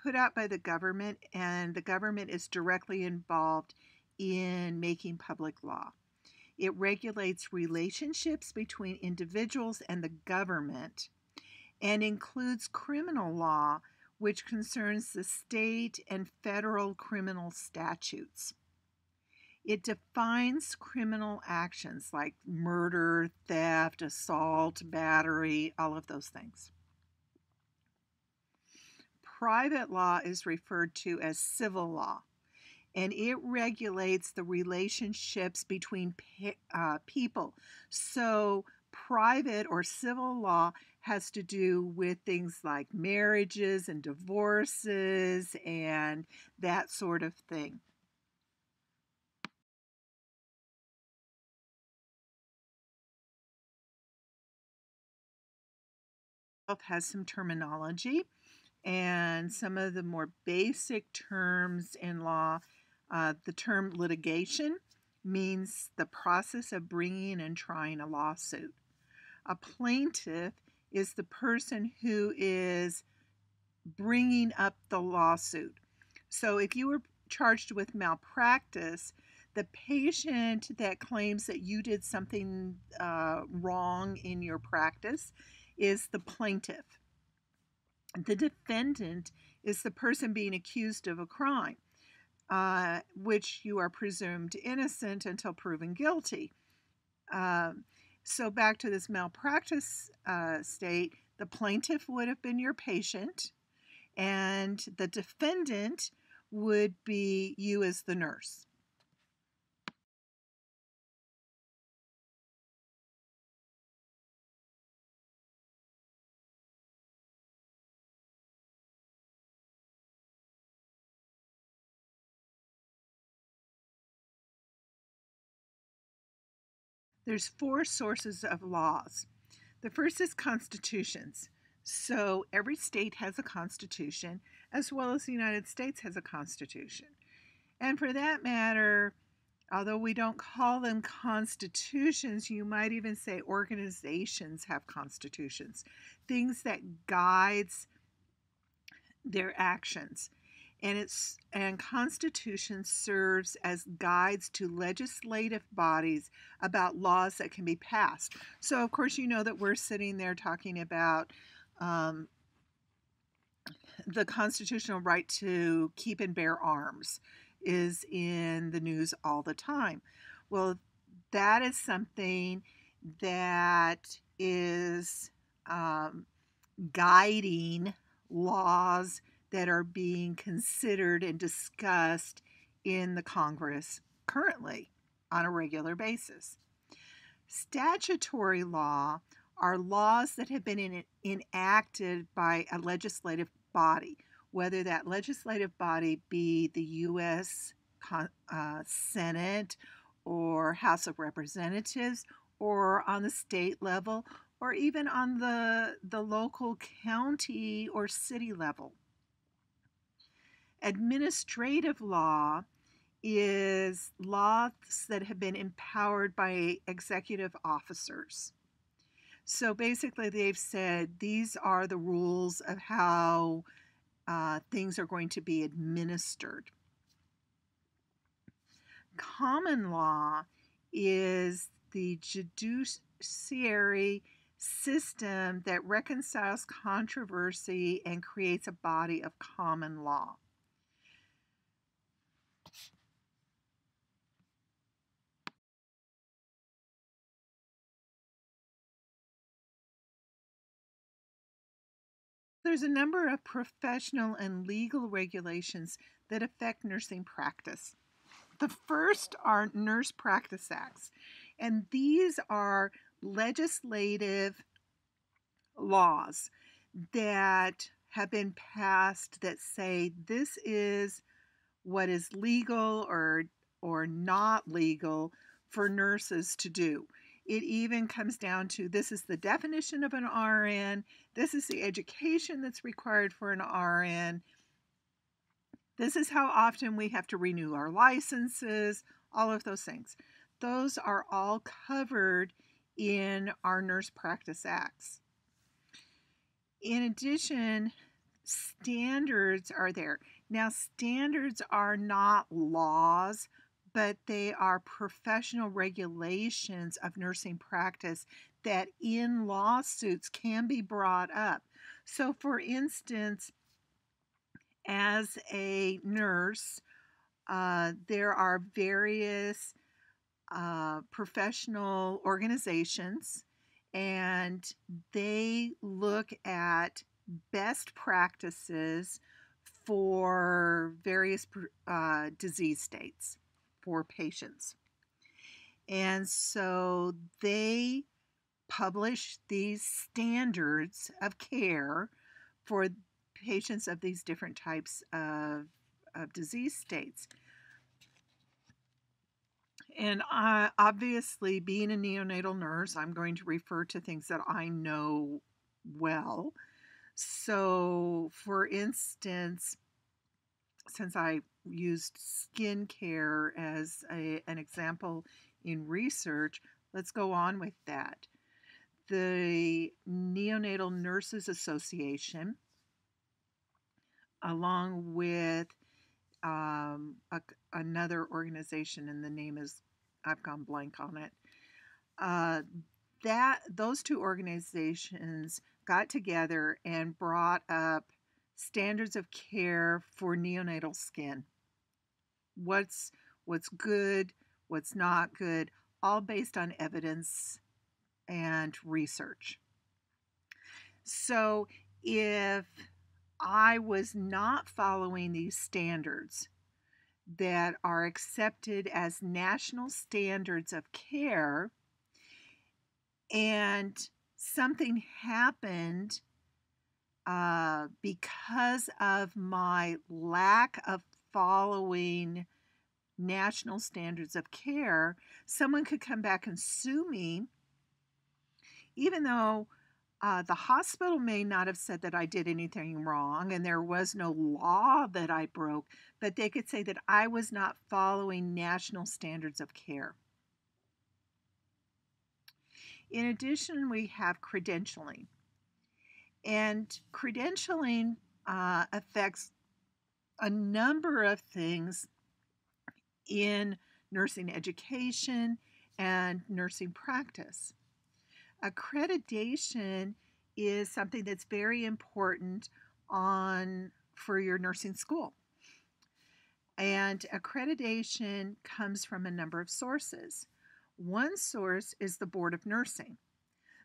put out by the government, and the government is directly involved in making public law. It regulates relationships between individuals and the government and includes criminal law, which concerns the state and federal criminal statutes. It defines criminal actions like murder, theft, assault, battery, all of those things. Private law is referred to as civil law, and it regulates the relationships between people. So private or civil law has to do with things like marriages and divorces and that sort of thing. Health has some terminology. And some of the more basic terms in law, the term litigation means the process of bringing and trying a lawsuit. A plaintiff is the person who is bringing up the lawsuit. So if you were charged with malpractice, the patient that claims that you did something wrong in your practice is the plaintiff. The defendant is the person being accused of a crime, which you are presumed innocent until proven guilty. So back to this malpractice state, the plaintiff would have been your patient, and the defendant would be you as the nurse. There's four sources of laws. The first is constitutions. So every state has a constitution, as well as the United States has a constitution. And for that matter, although we don't call them constitutions, you might even say organizations have constitutions, things that guides their actions. And constitution serves as guides to legislative bodies about laws that can be passed. So of course you know that we're sitting there talking about the constitutional right to keep and bear arms is in the news all the time. Well, that is something that is guiding laws that are being considered and discussed in the Congress currently on a regular basis. Statutory law are laws that have been enacted by a legislative body, whether that legislative body be the U.S. Senate or House of Representatives, or on the state level, or even on the local county or city level. Administrative law is laws that have been empowered by executive officers. So basically, they've said these are the rules of how things are going to be administered. Common law is the judiciary system that reconciles controversy and creates a body of common law. There's a number of professional and legal regulations that affect nursing practice. The first are Nurse Practice Acts, and these are legislative laws that have been passed that say this is what is legal or not legal for nurses to do. It even comes down to this is the definition of an RN, this is the education that's required for an RN, this is how often we have to renew our licenses, all of those things. Those are all covered in our Nurse Practice Acts. In addition, standards are there. Now, standards are not laws, but they are professional regulations of nursing practice that in lawsuits can be brought up. So, for instance, as a nurse, there are various professional organizations, and they look at best practices for various disease states for patients. And so they publish these standards of care for patients of these different types of disease states. And obviously, being a neonatal nurse, I'm going to refer to things that I know well. So, for instance, since I used skincare as an example in research, let's go on with that. The Neonatal Nurses Association, along with another organization, and the name is, I've gone blank on it. Those two organizations got together and brought up standards of care for neonatal skin. What's good, what's not good, all based on evidence and research. So if I was not following these standards that are accepted as national standards of care, and something happened because of my lack of following national standards of care, someone could come back and sue me, even though the hospital may not have said that I did anything wrong and there was no law that I broke, but they could say that I was not following national standards of care. In addition, we have credentialing. And credentialing affects a number of things in nursing education and nursing practice. Accreditation is something that's very important for your nursing school. And accreditation comes from a number of sources. One source is the Board of Nursing.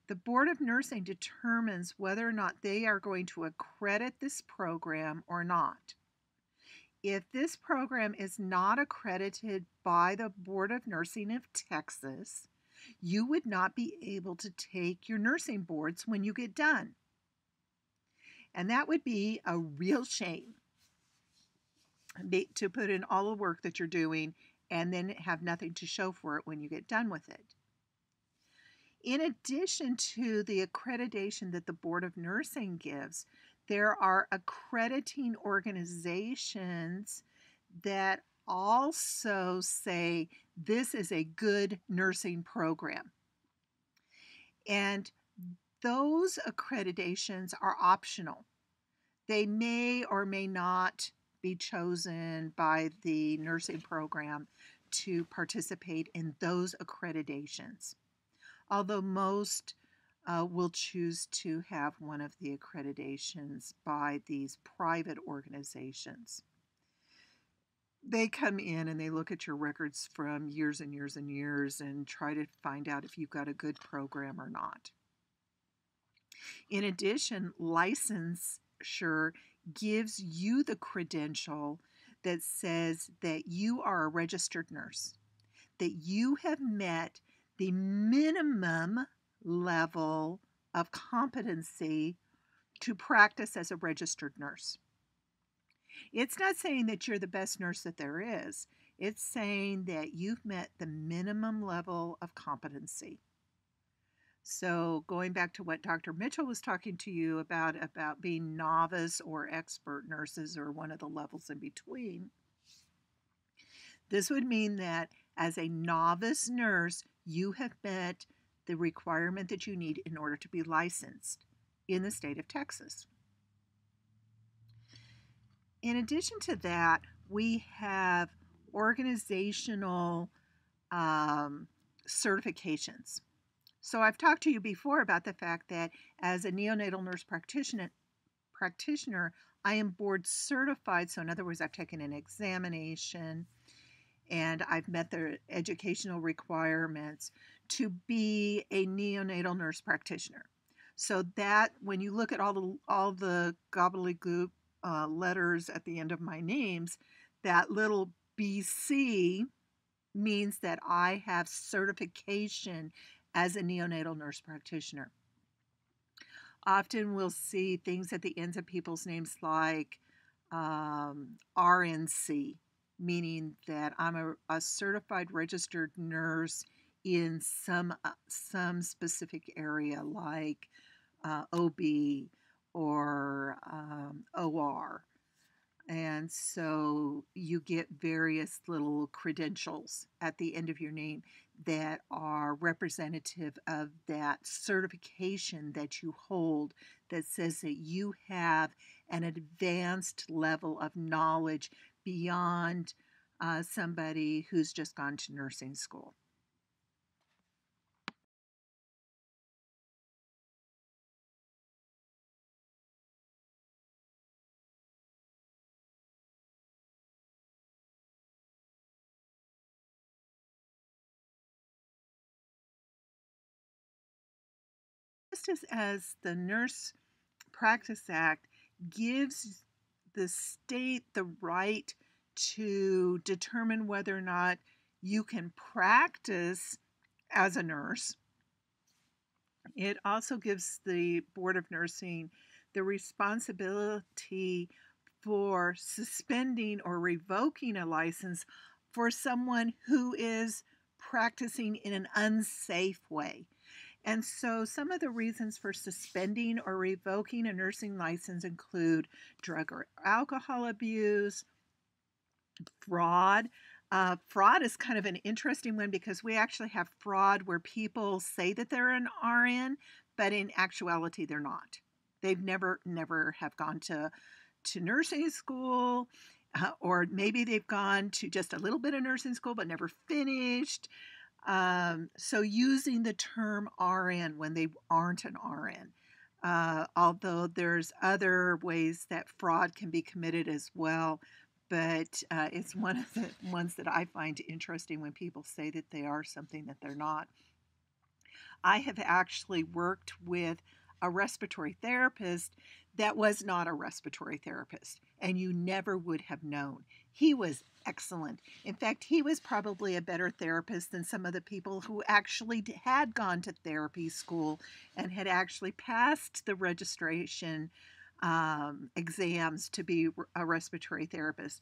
The Board of Nursing determines whether or not they are going to accredit this program or not. If this program is not accredited by the Board of Nursing of Texas, you would not be able to take your nursing boards when you get done. And that would be a real shame, to put in all the work that you're doing and then have nothing to show for it when you get done with it. In addition to the accreditation that the Board of Nursing gives, there are accrediting organizations that also say this is a good nursing program. And those accreditations are optional. They may or may not be chosen by the nursing program to participate in those accreditations, although most will choose to have one of the accreditations by these private organizations. They come in and they look at your records from years and years and years and try to find out if you've got a good program or not. In addition, licensure gives you the credential that says that you are a registered nurse, that you have met the minimum level of competency to practice as a registered nurse. It's not saying that you're the best nurse that there is. It's saying that you've met the minimum level of competency. So going back to what Dr. Mitchell was talking to you about being novice or expert nurses, or one of the levels in between, this would mean that as a novice nurse, you have met the requirement that you need in order to be licensed in the state of Texas. In addition to that, we have organizational certifications. So I've talked to you before about the fact that as a neonatal nurse practitioner, I am board certified. So in other words, I've taken an examination and I've met the educational requirements to be a neonatal nurse practitioner. So that when you look at all the gobbledygook letters at the end of my names, that little BC means that I have certification as a neonatal nurse practitioner. Often we'll see things at the ends of people's names like RNC, meaning that I'm a certified registered nurse in some specific area like OB or And so you get various little credentials at the end of your name that are representative of that certification that you hold that says that you have an advanced level of knowledge beyond somebody who's just gone to nursing school. Just as the Nurse Practice Act gives the state the right to determine whether or not you can practice as a nurse, it also gives the Board of Nursing the responsibility for suspending or revoking a license for someone who is practicing in an unsafe way. And so some of the reasons for suspending or revoking a nursing license include drug or alcohol abuse, fraud. Fraud is kind of an interesting one because we actually have fraud where people say that they're an RN, but in actuality they're not. They've never have gone to nursing school, or maybe they've gone to just a little bit of nursing school but never finished. So using the term RN when they aren't an RN. Although there's other ways that fraud can be committed as well, but it's one of the ones that I find interesting when people say that they are something that they're not. I have actually worked with a respiratory therapist that was not a respiratory therapist, and you never would have known. He was excellent. In fact, he was probably a better therapist than some of the people who actually had gone to therapy school and had actually passed the registration exams to be a respiratory therapist.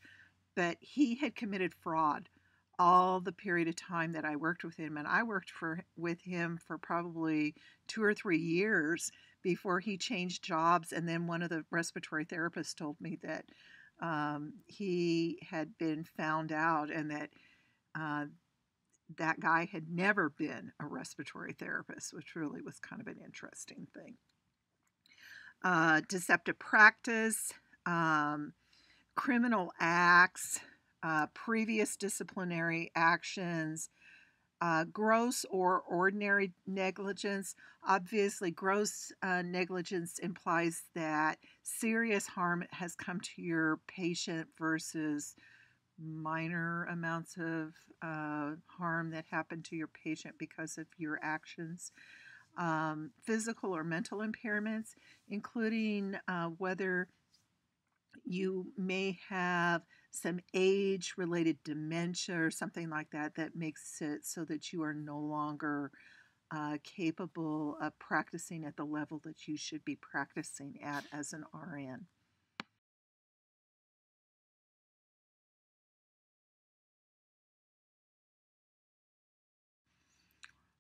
But he had committed fraud all the period of time that I worked with him, and I worked with him for probably 2 or 3 years before he changed jobs. And then one of the respiratory therapists told me that he had been found out and that that guy had never been a respiratory therapist, which really was kind of an interesting thing. Deceptive practice, criminal acts, previous disciplinary actions, gross or ordinary negligence. Obviously, gross negligence implies that serious harm has come to your patient versus minor amounts of harm that happened to your patient because of your actions. Physical or mental impairments, including whether you may have some age-related dementia or something like that that makes it so that you are no longer capable of practicing at the level that you should be practicing at as an RN.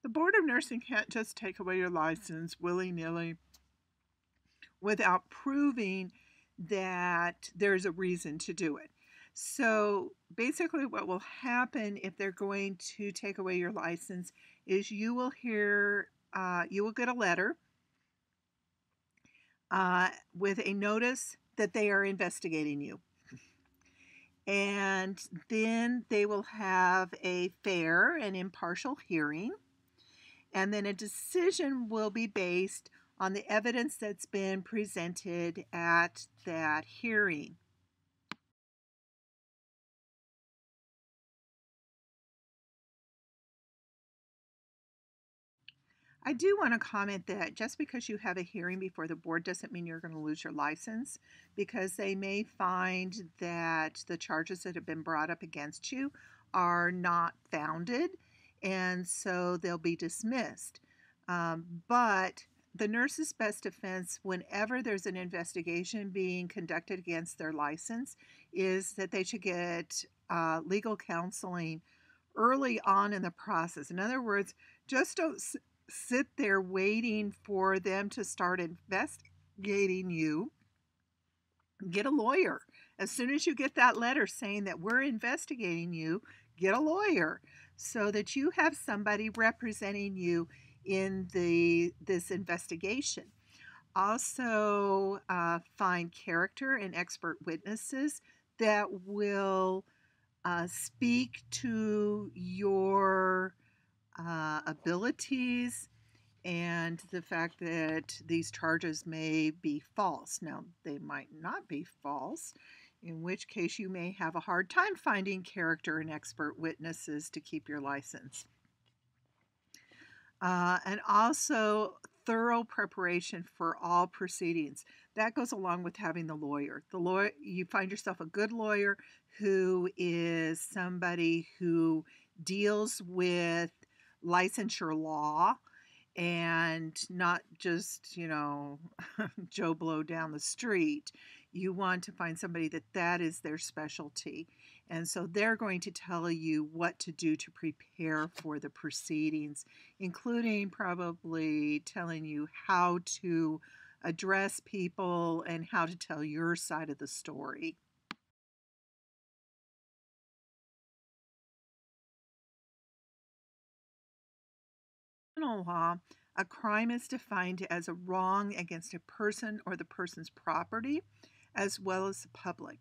The Board of Nursing can't just take away your license willy-nilly without proving that there's a reason to do it. So basically what will happen if they're going to take away your license is you will get a letter with a notice that they are investigating you. And then they will have a fair and impartial hearing. And then a decision will be based on the evidence that's been presented at that hearing. I do want to comment that just because you have a hearing before the board doesn't mean you're going to lose your license, because they may find that the charges that have been brought up against you are not founded, and so they'll be dismissed. But the nurse's best defense whenever there's an investigation being conducted against their license is that they should get legal counseling early on in the process. In other words, just don't sit there waiting for them to start investigating you Get a lawyer. As soon as you get that letter saying that we're investigating you, get a lawyer so that you have somebody representing you in this investigation. Also, find character and expert witnesses that will speak to your abilities and the fact that these charges may be false. Now, they might not be false, in which case you may have a hard time finding character and expert witnesses to keep your license. And also thorough preparation for all proceedings. That goes along with having the lawyer. You find yourself a good lawyer who is somebody who deals with licensure law and not just, Joe Blow down the street. You want to find somebody that is their specialty. And so they're going to tell you what to do to prepare for the proceedings, including probably telling you how to address people and how to tell your side of the story. In criminal law, a crime is defined as a wrong against a person or the person's property, as well as the public.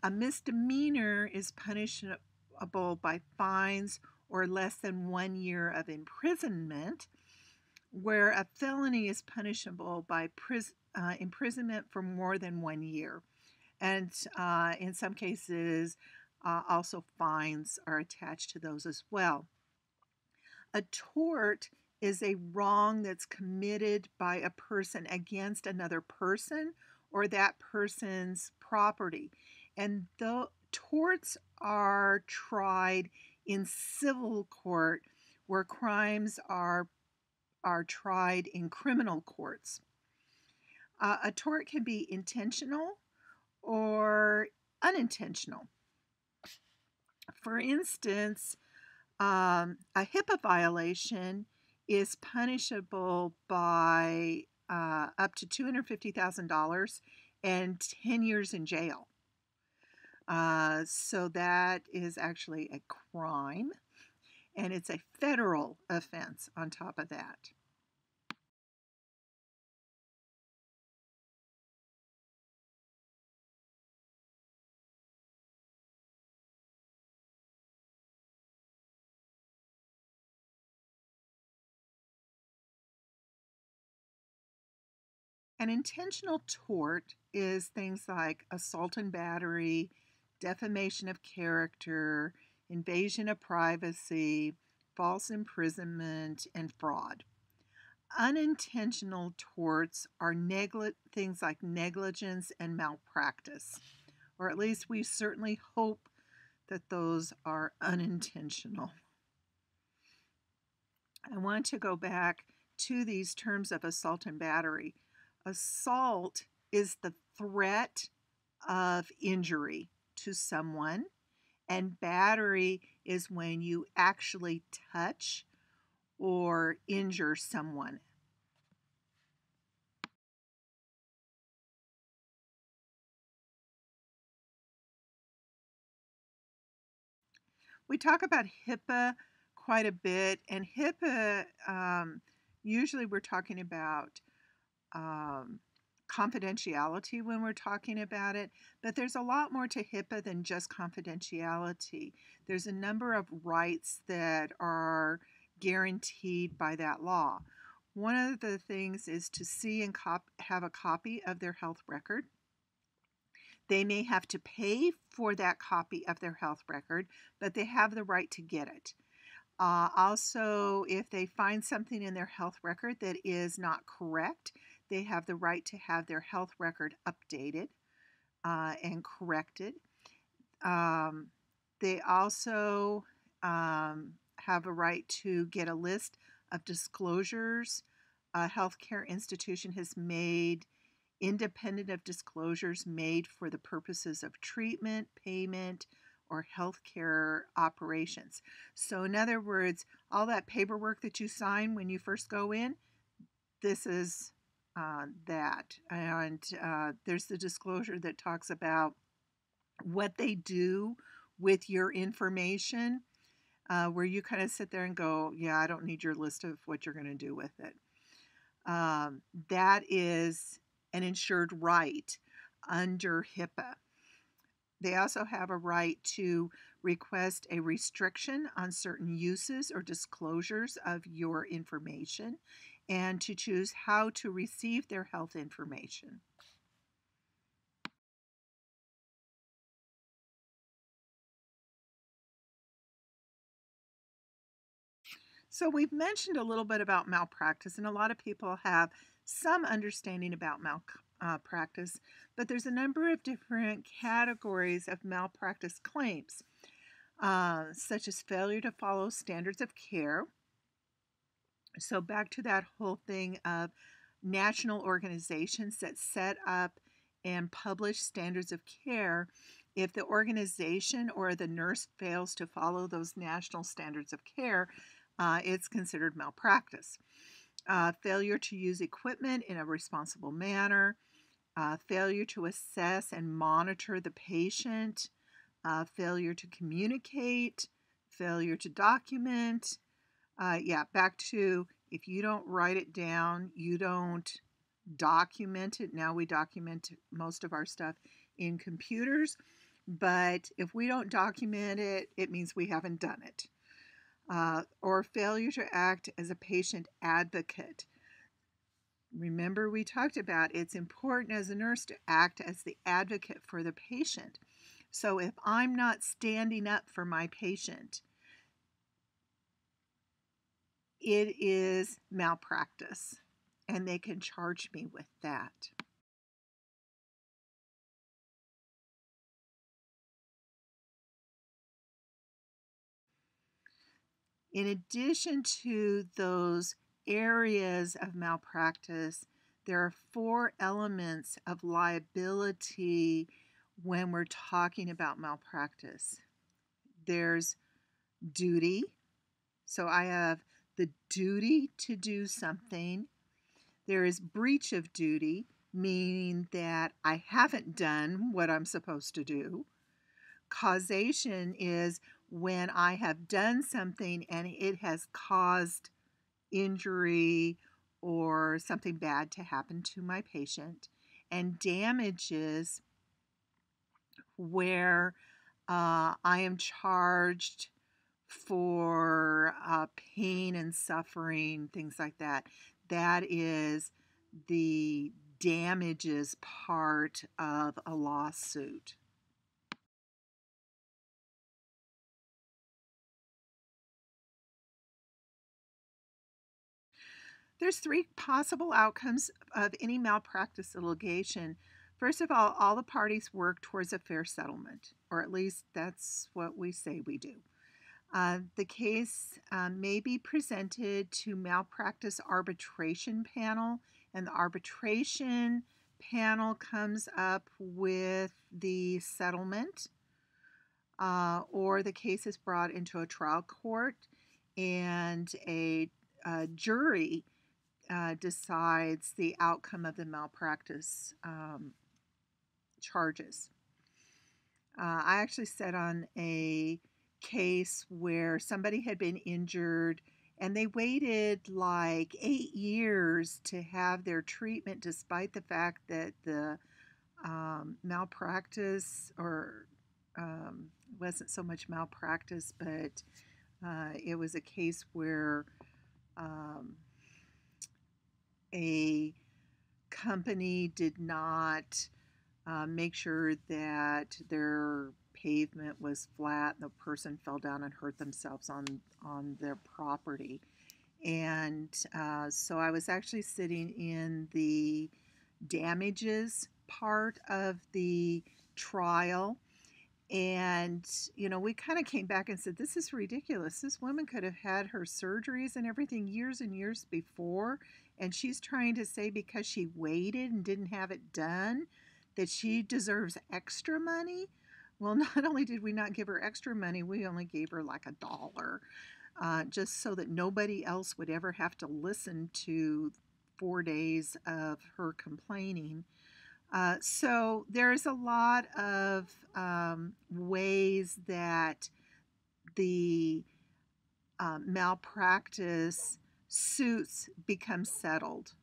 A misdemeanor is punishable by fines or less than 1 year of imprisonment, where a felony is punishable by imprisonment for more than 1 year. And in some cases, also fines are attached to those as well. A tort is a wrong that's committed by a person against another person or that person's property. And the torts are tried in civil court, where crimes are tried in criminal courts. A tort can be intentional or unintentional. For instance, a HIPAA violation is punishable by up to $250,000 and 10 years in jail. So that is actually a crime, and it's a federal offense on top of that. An intentional tort is things like assault and battery, defamation of character, invasion of privacy, false imprisonment, and fraud. Unintentional torts are things like negligence and malpractice, or at least we certainly hope that those are unintentional. I want to go back to these terms of assault and battery. Assault is the threat of injury to someone, and battery is when you actually touch or injure someone. We talk about HIPAA quite a bit, and HIPAA, usually we're talking about um, confidentiality when we're talking about it, but there's a lot more to HIPAA than just confidentiality. There's a number of rights that are guaranteed by that law. One of the things is to see and have a copy of their health record. They may have to pay for that copy of their health record, but they have the right to get it. Also, if they find something in their health record that is not correct, they have the right to have their health record updated and corrected. They also have a right to get a list of disclosures a healthcare institution has made independent of disclosures made for the purposes of treatment, payment, or healthcare operations. So, in other words, all that paperwork that you sign when you first go in, this is that. And there's the disclosure that talks about what they do with your information, where you kind of sit there and go, yeah, I don't need your list of what you're going to do with it. That is an insured right under HIPAA. They also have a right to request a restriction on certain uses or disclosures of your information and to choose how to receive their health information. So we've mentioned a little bit about malpractice, and a lot of people have some understanding about malpractice, but there's a number of different categories of malpractice claims, such as failure to follow standards of care. So back to that whole thing of national organizations that set up and publish standards of care. If the organization or the nurse fails to follow those national standards of care, it's considered malpractice. Failure to use equipment in a responsible manner, failure to assess and monitor the patient, failure to communicate, failure to document. Back to if you don't write it down, you don't document it. Now we document most of our stuff in computers, but if we don't document it, it means we haven't done it. Or failure to act as a patient advocate. Remember, we talked about it's important as a nurse to act as the advocate for the patient. So if I'm not standing up for my patient, it is malpractice, and they can charge me with that. In addition to those areas of malpractice, there are 4 elements of liability when we're talking about malpractice. There's duty. So I have the duty to do something. There is breach of duty, meaning that I haven't done what I'm supposed to do. Causation is when I have done something and it has caused injury or something bad to happen to my patient. And damages where I am charged for pain and suffering, things like that. That is the damages part of a lawsuit. There's 3 possible outcomes of any malpractice litigation. First of all the parties work towards a fair settlement, or at least that's what we say we do. The case may be presented to malpractice arbitration panel, and the arbitration panel comes up with the settlement, or the case is brought into a trial court, and a jury decides the outcome of the malpractice charges. I actually sat on a case where somebody had been injured and they waited like 8 years to have their treatment, despite the fact that the malpractice, or wasn't so much malpractice, but it was a case where a company did not make sure that their pavement was flat and the person fell down and hurt themselves on their property. And so I was actually sitting in the damages part of the trial. And, we kind of came back and said, this is ridiculous. This woman could have had her surgeries and everything years and years before. And she's trying to say because she waited and didn't have it done, that she deserves extra money. Well, not only did we not give her extra money, we only gave her like $1, just so that nobody else would ever have to listen to 4 days of her complaining. So there's a lot of ways that the malpractice suits become settled.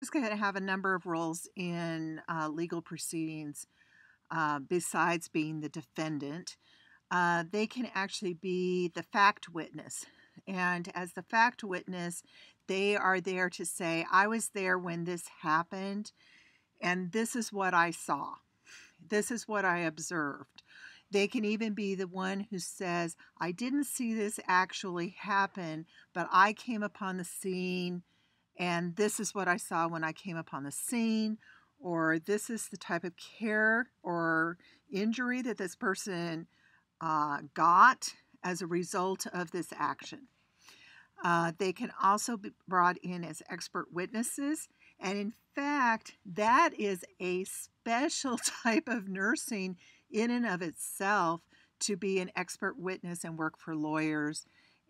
It's going to have a number of roles in legal proceedings besides being the defendant. They can actually be the fact witness. And as the fact witness, they are there to say, I was there when this happened, and this is what I saw. This is what I observed. They can even be the one who says, I didn't see this actually happen, but I came upon the scene and this is what I saw when I came upon the scene, or this is the type of care or injury that this person got as a result of this action. They can also be brought in as expert witnesses. And in fact, that is a special type of nursing in and of itself, to be an expert witness and work for lawyers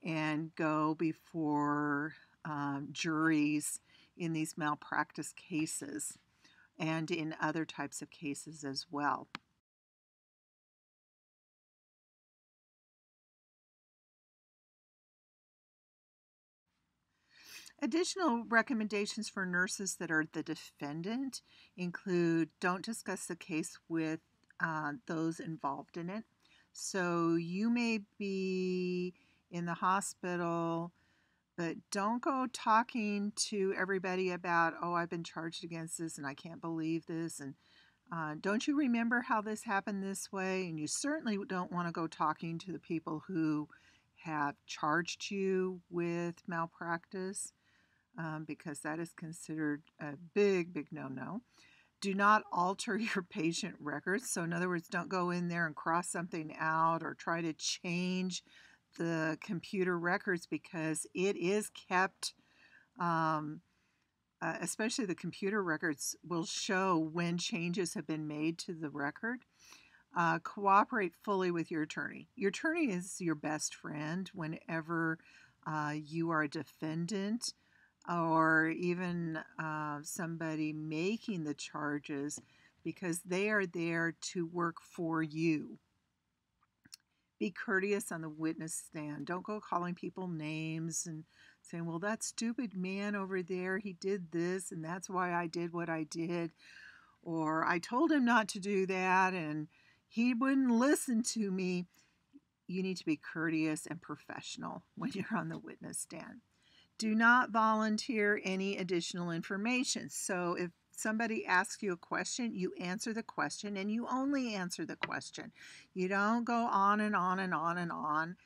and go before juries in these malpractice cases and in other types of cases as well. Additional recommendations for nurses that are the defendant include don't discuss the case with those involved in it. So you may be in the hospital, but don't go talking to everybody about, oh, I've been charged against this and I can't believe this. And don't you remember how this happened this way? And you certainly don't want to go talking to the people who have charged you with malpractice, because that is considered a big, big no-no. Do not alter your patient records. So in other words, don't go in there and cross something out or try to change the computer records, because it is kept, especially the computer records will show when changes have been made to the record. Cooperate fully with your attorney. Your attorney is your best friend whenever you are a defendant or even somebody making the charges, because they are there to work for you. Be courteous on the witness stand. Don't go calling people names and saying, well, that stupid man over there, he did this and that's why I did what I did. Or I told him not to do that and he wouldn't listen to me. You need to be courteous and professional when you're on the witness stand. Do not volunteer any additional information. So if somebody asks you a question, you answer the question and you only answer the question. You don't go on and on and on and on.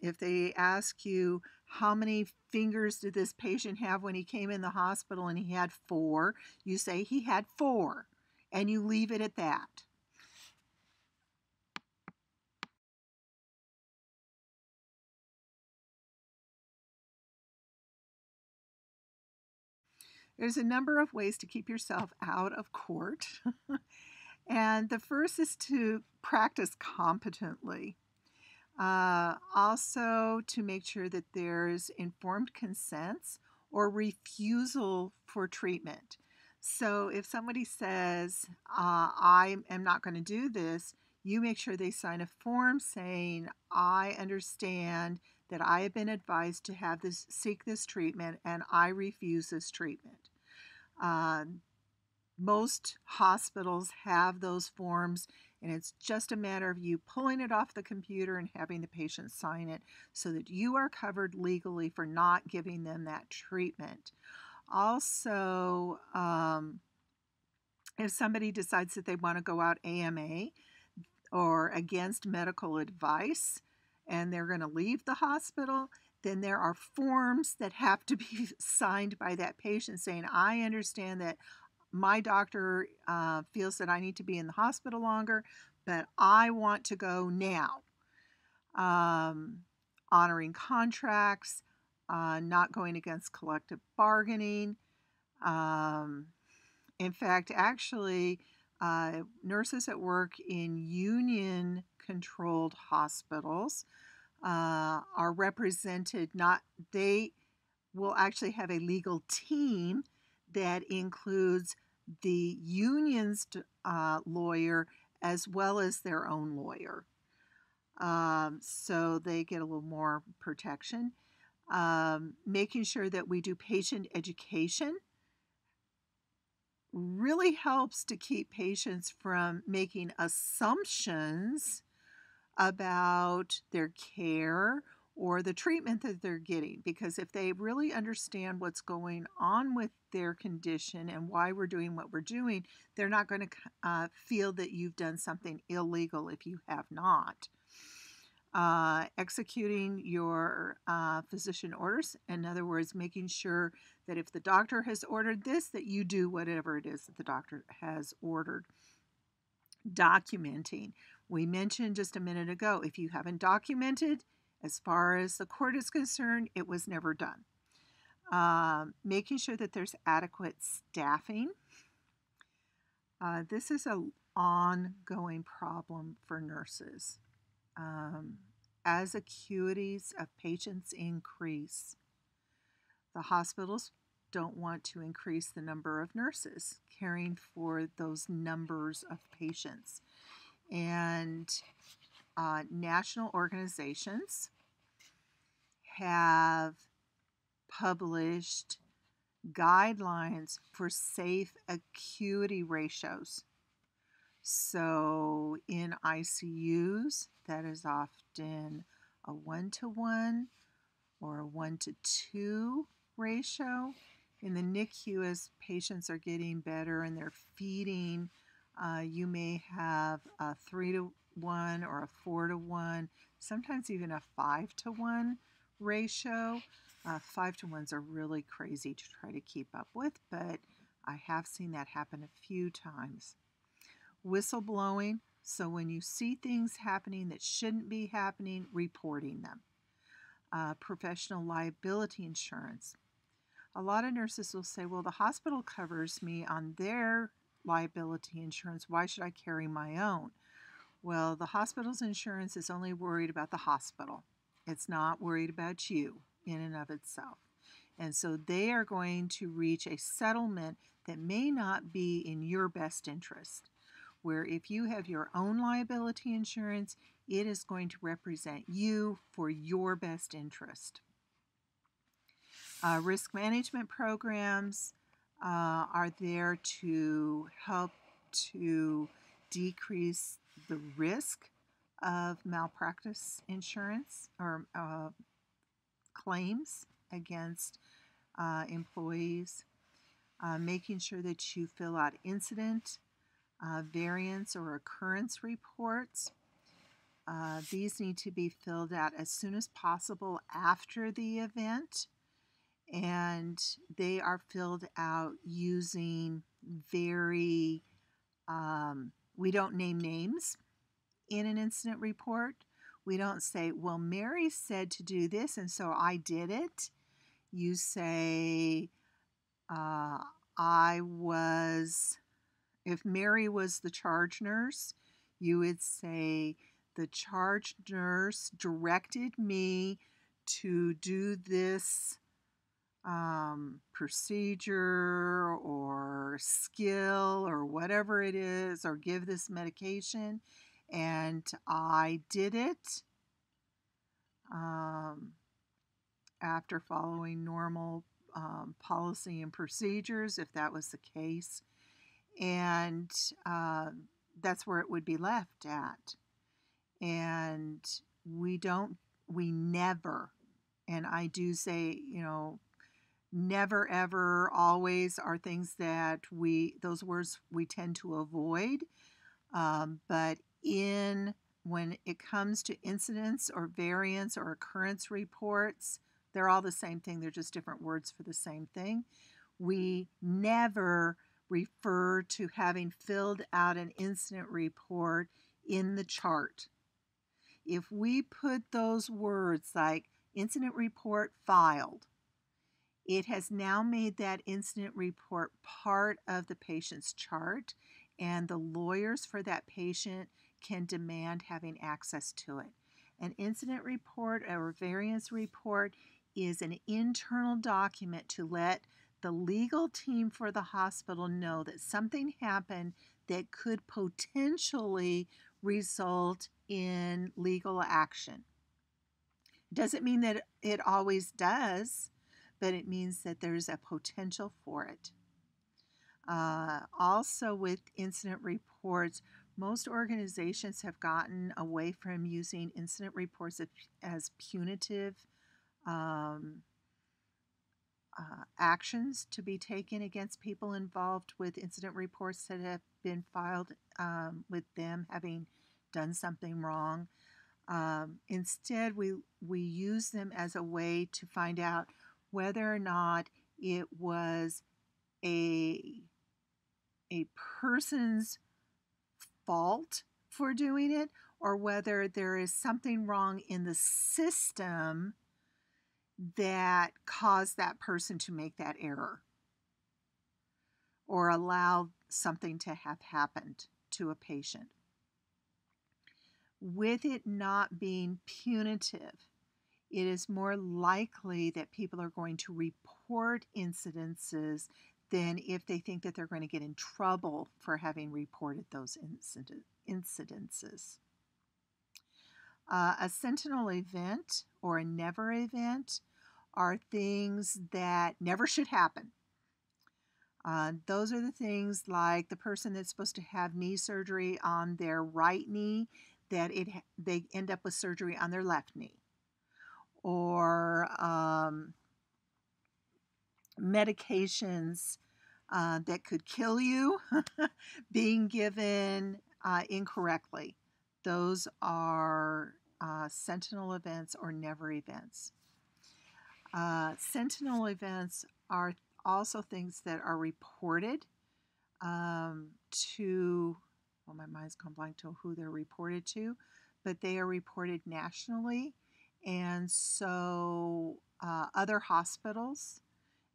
If they ask you, how many fingers did this patient have when he came in the hospital and he had 4, you say he had 4 and you leave it at that. There's a number of ways to keep yourself out of court. And the first is to practice competently. Also, to make sure that there's informed consents or refusal for treatment. So, if somebody says, I am not going to do this, you make sure they sign a form saying, I understand that I have been advised to have this, seek this treatment, and I refuse this treatment. Most hospitals have those forms, and it's just a matter of you pulling it off the computer and having the patient sign it so that you are covered legally for not giving them that treatment. Also, if somebody decides that they want to go out AMA or against medical advice and they're going to leave the hospital, then there are forms that have to be signed by that patient saying, I understand that my doctor feels that I need to be in the hospital longer, but I want to go now. Honoring contracts, not going against collective bargaining. In fact, actually, nurses that work in union controlled hospitals are represented, they will actually have a legal team that includes the union's lawyer as well as their own lawyer. So they get a little more protection. Making sure that we do patient education really helps to keep patients from making assumptions about their care or the treatment that they're getting, because if they really understand what's going on with their condition and why we're doing what we're doing, they're not going to feel that you've done something illegal if you have not. Executing your physician orders, in other words, making sure that if the doctor has ordered this, that you do whatever it is that the doctor has ordered. Documenting. We mentioned just a minute ago, if you haven't documented, as far as the court is concerned, it was never done. Making sure that there's adequate staffing. This is an ongoing problem for nurses. As acuities of patients increase, the hospitals don't want to increase the number of nurses caring for those numbers of patients. And national organizations have published guidelines for safe acuity ratios. So in ICUs, that is often a 1-to-1 or a 1-to-2 ratio. In the NICU, as patients are getting better and they're feeding, you may have a 3-to-1 or a 4-to-1, sometimes even a 5-to-1 ratio. 5-to-1s are really crazy to try to keep up with, but I have seen that happen a few times. Whistleblowing, so when you see things happening that shouldn't be happening, reporting them. Professional liability insurance. A lot of nurses will say, well, the hospital covers me on their liability insurance. Why should I carry my own? Well, the hospital's insurance is only worried about the hospital. It's not worried about you in and of itself. And so they are going to reach a settlement that may not be in your best interest, where if you have your own liability insurance, it is going to represent you for your best interest. Risk management programs are there to help to decrease the risk of malpractice insurance or claims against employees. Making sure that you fill out incident, variance, or occurrence reports. These need to be filled out as soon as possible after the event, and they are filled out using we don't name names in an incident report. We don't say, well, Mary said to do this, and so I did it. You say, if Mary was the charge nurse, you would say, the charge nurse directed me to do this procedure or skill or whatever it is, or give this medication, and I did it after following normal policy and procedures, if that was the case, and that's where it would be left at. And we never, and I do say, never, ever, always are things that those words we tend to avoid. But when it comes to incidents or variance or occurrence reports, they're all the same thing. They're just different words for the same thing. We never refer to having filled out an incident report in the chart. If we put those words like incident report filed, it has now made that incident report part of the patient's chart, and the lawyers for that patient can demand having access to it. An incident report or variance report is an internal document to let the legal team for the hospital know that something happened that could potentially result in legal action. Doesn't mean that it always does, but it means that there's a potential for it. Also, with incident reports, most organizations have gotten away from using incident reports as punitive um, actions to be taken against people involved with incident reports that have been filed with them having done something wrong. Instead, we use them as a way to find out whether or not it was a person's fault for doing it, or whether there is something wrong in the system that caused that person to make that error or allow something to have happened to a patient. With it not being punitive, it is more likely that people are going to report incidences than if they think that they're going to get in trouble for having reported those incidences. A sentinel event or a never event are things that never should happen. Those are the things like the person that's supposed to have knee surgery on their right knee, that they end up with surgery on their left knee. Or medications that could kill you being given incorrectly. Those are sentinel events or never events. Sentinel events are also things that are reported to, well, my mind's gone blank to who they're reported to, but they are reported nationally. And so other hospitals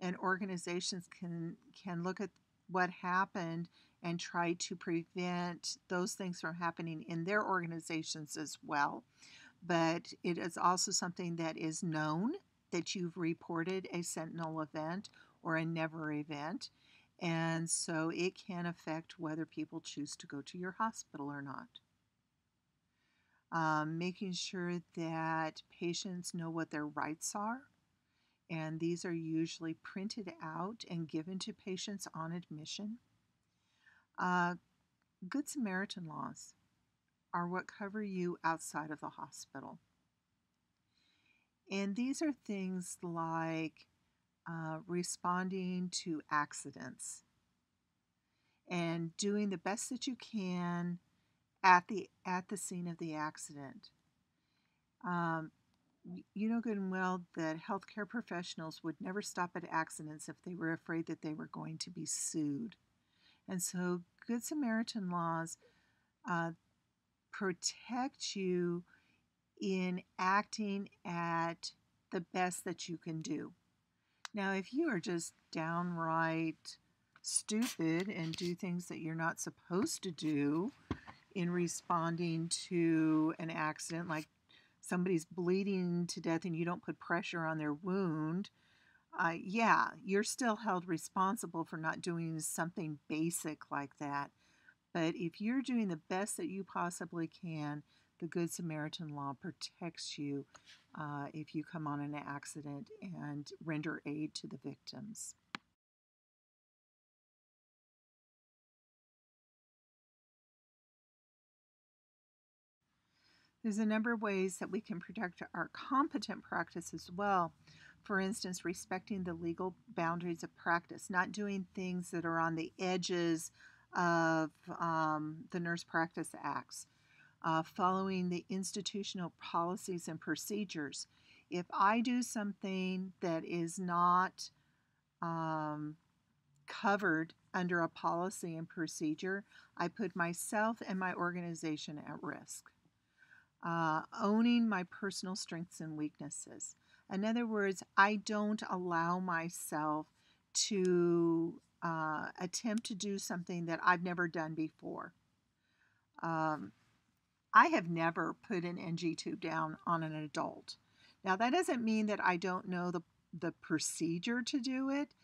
and organizations can look at what happened and try to prevent those things from happening in their organizations as well. But it is also something that is known that you've reported a sentinel event or a never event, and so it can affect whether people choose to go to your hospital or not. Making sure that patients know what their rights are, and these are usually printed out and given to patients on admission. Good Samaritan laws are what cover you outside of the hospital. And these are things like responding to accidents and doing the best that you can at the scene of the accident. You know good and well that healthcare professionals would never stop at accidents if they were afraid that they were going to be sued. And so Good Samaritan laws protect you in acting at the best that you can do. Now, if you are just downright stupid and do things that you're not supposed to do in responding to an accident, like somebody's bleeding to death and you don't put pressure on their wound, yeah, you're still held responsible for not doing something basic like that. But if you're doing the best that you possibly can, the Good Samaritan law protects you if you come on an accident and render aid to the victims. There's a number of ways that we can protect our competent practice as well. For instance, respecting the legal boundaries of practice, not doing things that are on the edges of the Nurse Practice Acts, following the institutional policies and procedures. If I do something that is not covered under a policy and procedure, I put myself and my organization at risk. Owning my personal strengths and weaknesses. In other words, I don't allow myself to attempt to do something that I've never done before. I have never put an NG tube down on an adult. Now, that doesn't mean that I don't know the procedure to do it,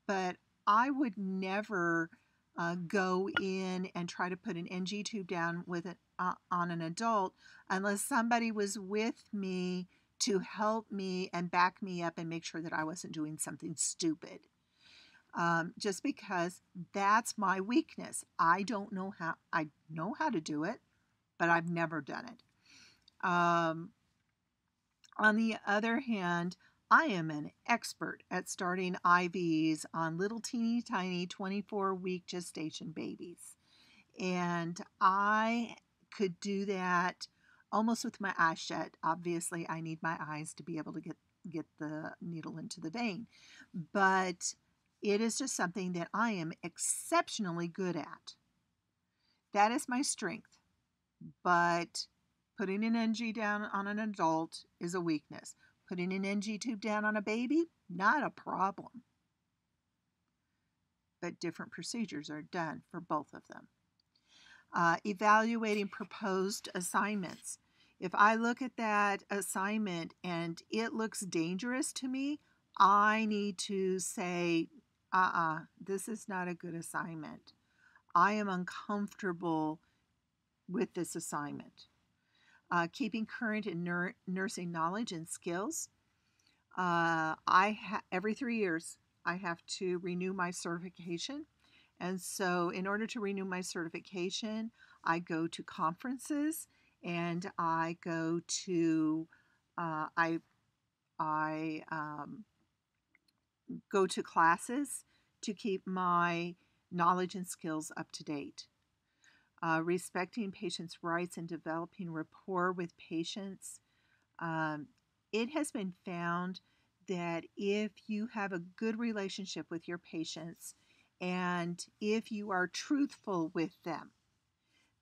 but I would never go in and try to put an NG tube down with it on an adult unless somebody was with me to help me and back me up and make sure that I wasn't doing something stupid. Just because that's my weakness. I know how to do it, but I've never done it. On the other hand, I am an expert at starting IVs on little teeny tiny 24-week gestation babies. And I could do that almost with my eyes shut. Obviously, I need my eyes to be able to get the needle into the vein. But it is just something that I am exceptionally good at. That is my strength. But putting an NG down on an adult is a weakness. Putting an NG tube down on a baby, not a problem. But different procedures are done for both of them. Evaluating proposed assignments. If I look at that assignment and it looks dangerous to me, I need to say, this is not a good assignment. I am uncomfortable with this assignment. Keeping current in nursing knowledge and skills. Every 3 years, I have to renew my certification. And so in order to renew my certification, I go to conferences and I go to, I go to classes to keep my knowledge and skills up to date. Respecting patients' rights and developing rapport with patients. It has been found that if you have a good relationship with your patients and if you are truthful with them,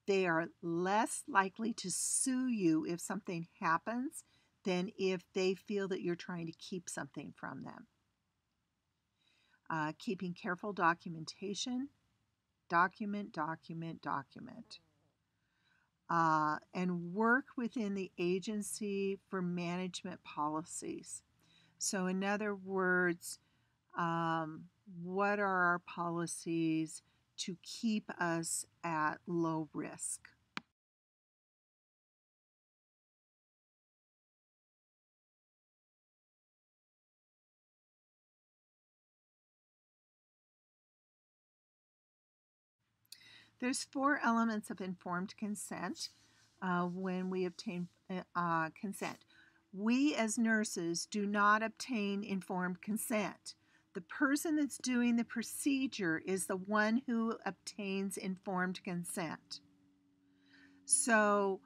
they are less likely to sue you if something happens than if they feel that you're trying to keep something from them. Keeping careful documentation. Document. And work within the agency for management policies. So in other words, what are our policies to keep us at low risk? There's 4 elements of informed consent when we obtain consent. We as nurses do not obtain informed consent. The person that's doing the procedure is the one who obtains informed consent. So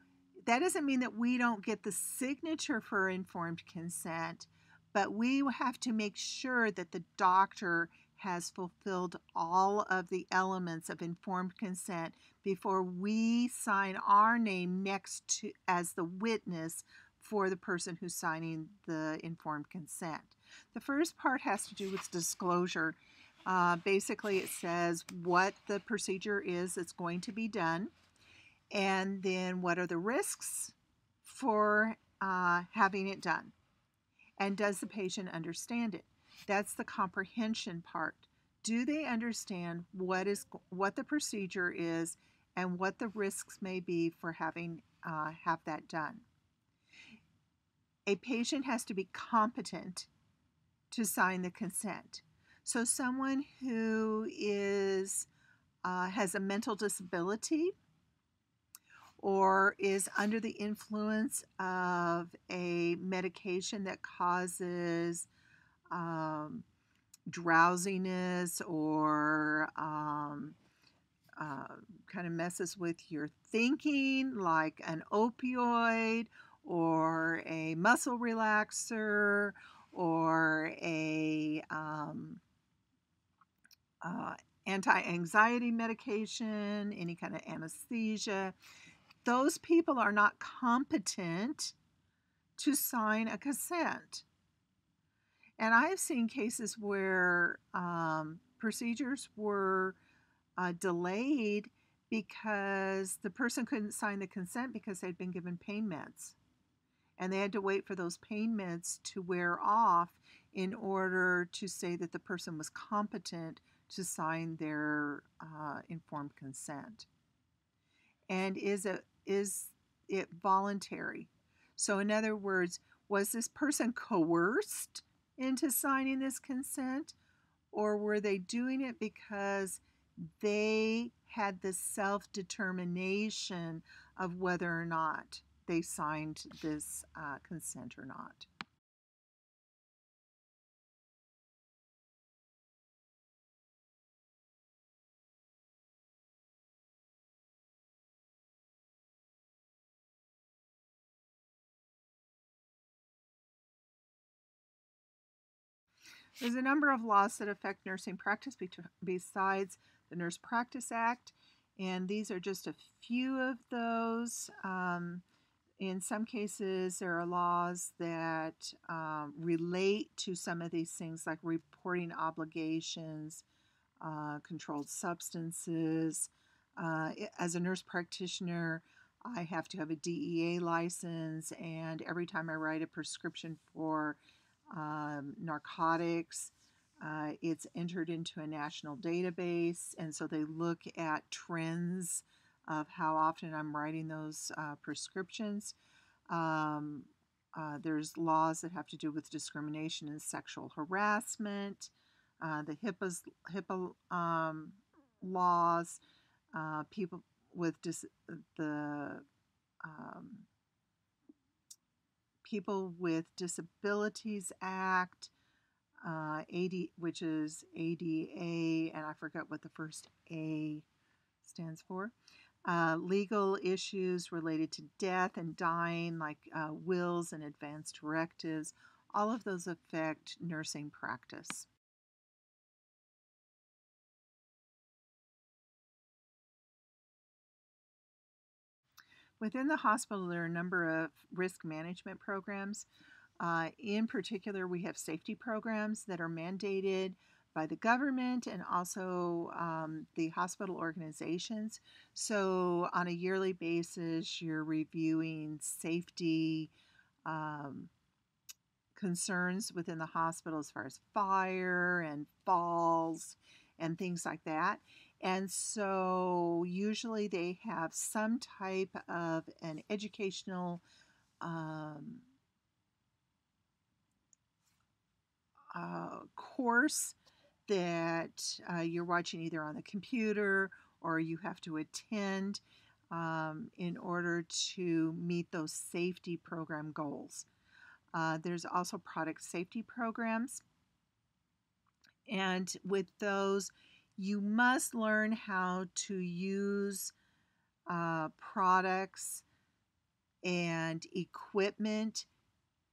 that doesn't mean that we don't get the signature for informed consent, but we have to make sure that the doctor has fulfilled all of the elements of informed consent before we sign our name next to as the witness for the person who's signing the informed consent. The first part has to do with disclosure. Basically, it says what the procedure is that's going to be done, and then what are the risks for having it done, and does the patient understand it? That's the comprehension part. Do they understand what the procedure is and what the risks may be for having have that done? A patient has to be competent to sign the consent. So someone who has a mental disability or is under the influence of a medication that causes drowsiness or kind of messes with your thinking, like an opioid or a muscle relaxer or a anti-anxiety medication, any kind of anesthesia. Those people are not competent to sign a consent. And I have seen cases where procedures were delayed because the person couldn't sign the consent because they'd been given pain meds. And they had to wait for those pain meds to wear off in order to say that the person was competent to sign their informed consent. And is it voluntary? So, in other words, was this person coerced into signing this consent, or were they doing it because they had the self determination of whether or not they signed this consent or not? There's a number of laws that affect nursing practice besides the Nurse Practice Act, and these are just a few of those. In some cases, there are laws that relate to some of these things, like reporting obligations, controlled substances. As a nurse practitioner, I have to have a DEA license, and every time I write a prescription for narcotics, it's entered into a national database, and so they look at trends of how often I'm writing those prescriptions. Um, there's laws that have to do with discrimination and sexual harassment, the HIPAA laws, people with the um, People with Disabilities Act, which is ADA, and I forgot what the first A stands for. Legal issues related to death and dying, like wills and advance directives, all of those affect nursing practice. Within the hospital, there are a number of risk management programs. In particular, we have safety programs that are mandated by the government and also the hospital organizations. So, on a yearly basis, you're reviewing safety um, concerns within the hospital as far as fire and falls and things like that. And so, usually, they have some type of an educational course that you're watching either on the computer or you have to attend in order to meet those safety program goals. There's also product safety programs, and with those, you must learn how to use products and equipment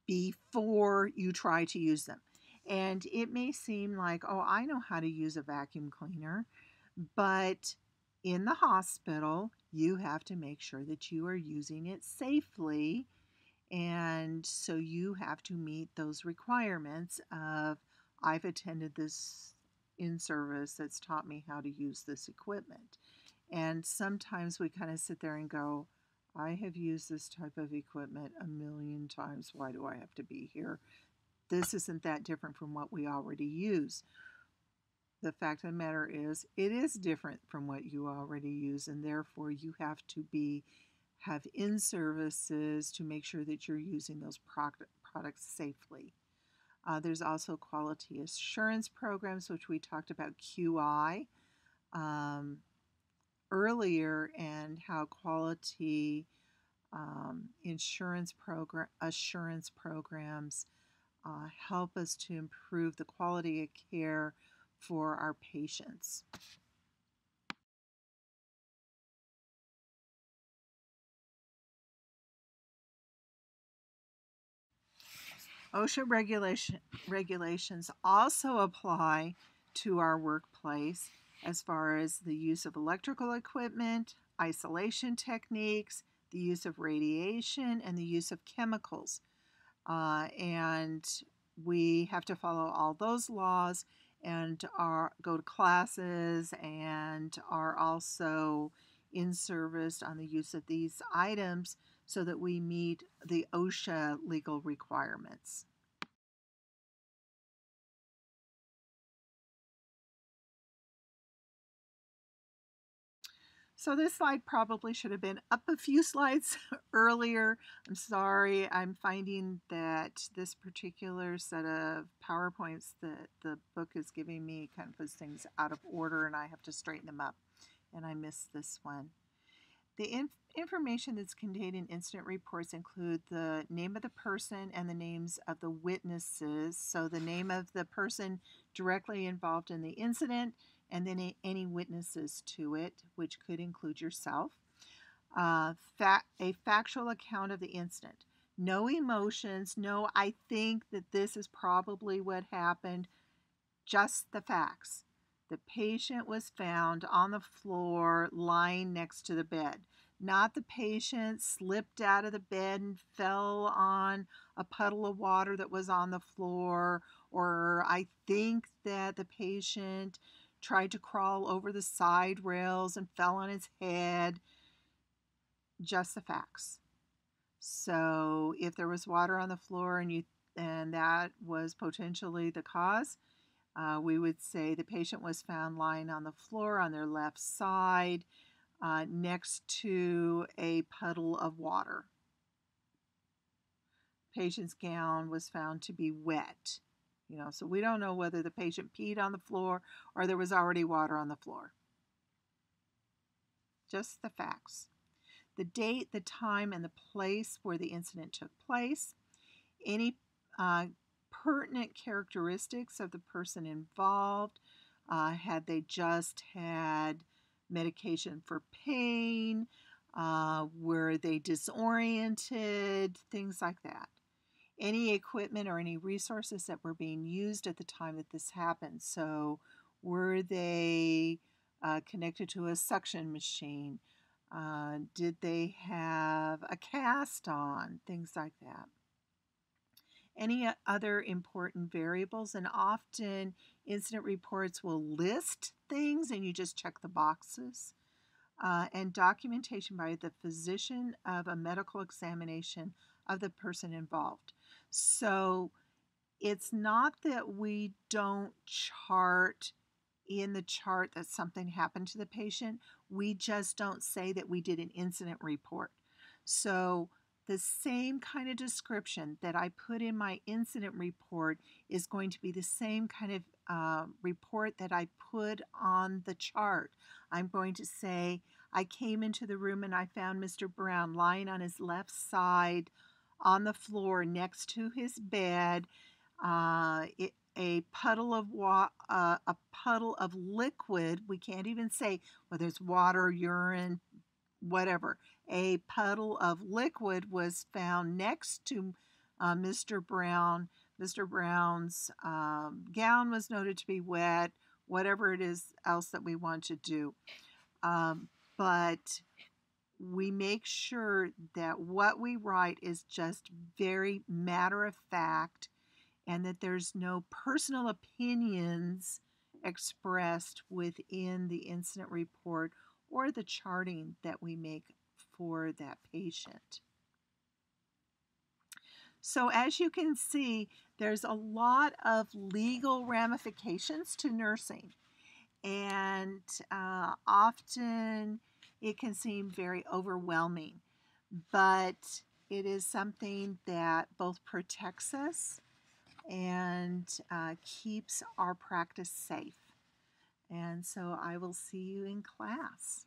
before you try to use them. And it may seem like, oh, I know how to use a vacuum cleaner, but in the hospital, you have to make sure that you are using it safely. And so you have to meet those requirements of, I've attended this in service that's taught me how to use this equipment. And sometimes we kind of sit there and go, I have used this type of equipment a million times. Why do I have to be here? This isn't that different from what we already use. The fact of the matter is, it is different from what you already use, and therefore you have to have in services to make sure that you're using those products safely. There's also quality assurance programs, which we talked about QI earlier, and how quality assurance programs help us to improve the quality of care for our patients. OSHA regulations also apply to our workplace as far as the use of electrical equipment, isolation techniques, the use of radiation, and the use of chemicals. And we have to follow all those laws and go to classes and are also in-service on the use of these items so that we meet the OSHA legal requirements. So this slide probably should have been up a few slides earlier. I'm sorry, I'm finding that this particular set of PowerPoints that the book is giving me kind of puts things out of order, and I have to straighten them up, and I missed this one. The information that's contained in incident reports include the name of the person and the names of the witnesses. So the name of the person directly involved in the incident, and then any witnesses to it, which could include yourself. A factual account of the incident. No emotions, no I think that this is probably what happened, just the facts. The patient was found on the floor lying next to the bed. Not the patient slipped out of the bed and fell on a puddle of water that was on the floor, or I think that the patient tried to crawl over the side rails and fell on his head. Just the facts. So if there was water on the floor and that was potentially the cause, we would say the patient was found lying on the floor on their left side next to a puddle of water. Patient's gown was found to be wet. So we don't know whether the patient peed on the floor or there was already water on the floor. Just the facts. The date, the time, and the place where the incident took place. Any pertinent characteristics of the person involved. Had they just had medication for pain? Were they disoriented? Things like that. Any equipment or any resources that were being used at the time that this happened. So were they connected to a suction machine? Did they have a cast on? Things like that. Any other important variables, and often incident reports will list things and you just check the boxes. And documentation by the physician of a medical examination of the person involved. So it's not that we don't chart in the chart that something happened to the patient. We just don't say that we did an incident report. So the same kind of description that I put in my incident report is going to be the same kind of report that I put on the chart. I'm going to say, I came into the room and I found Mr. Brown lying on his left side on the floor next to his bed. A puddle of liquid. We can't even say whether it's water, urine, whatever. A puddle of liquid was found next to Mr. Brown. Mr. Brown's gown was noted to be wet. Whatever it is else that we want to do. But we make sure that what we write is just very matter of fact and that there's no personal opinions expressed within the incident report or the charting that we make for that patient. So as you can see, there's a lot of legal ramifications to nursing. And often it can seem very overwhelming, but it is something that both protects us and keeps our practice safe. And so I will see you in class.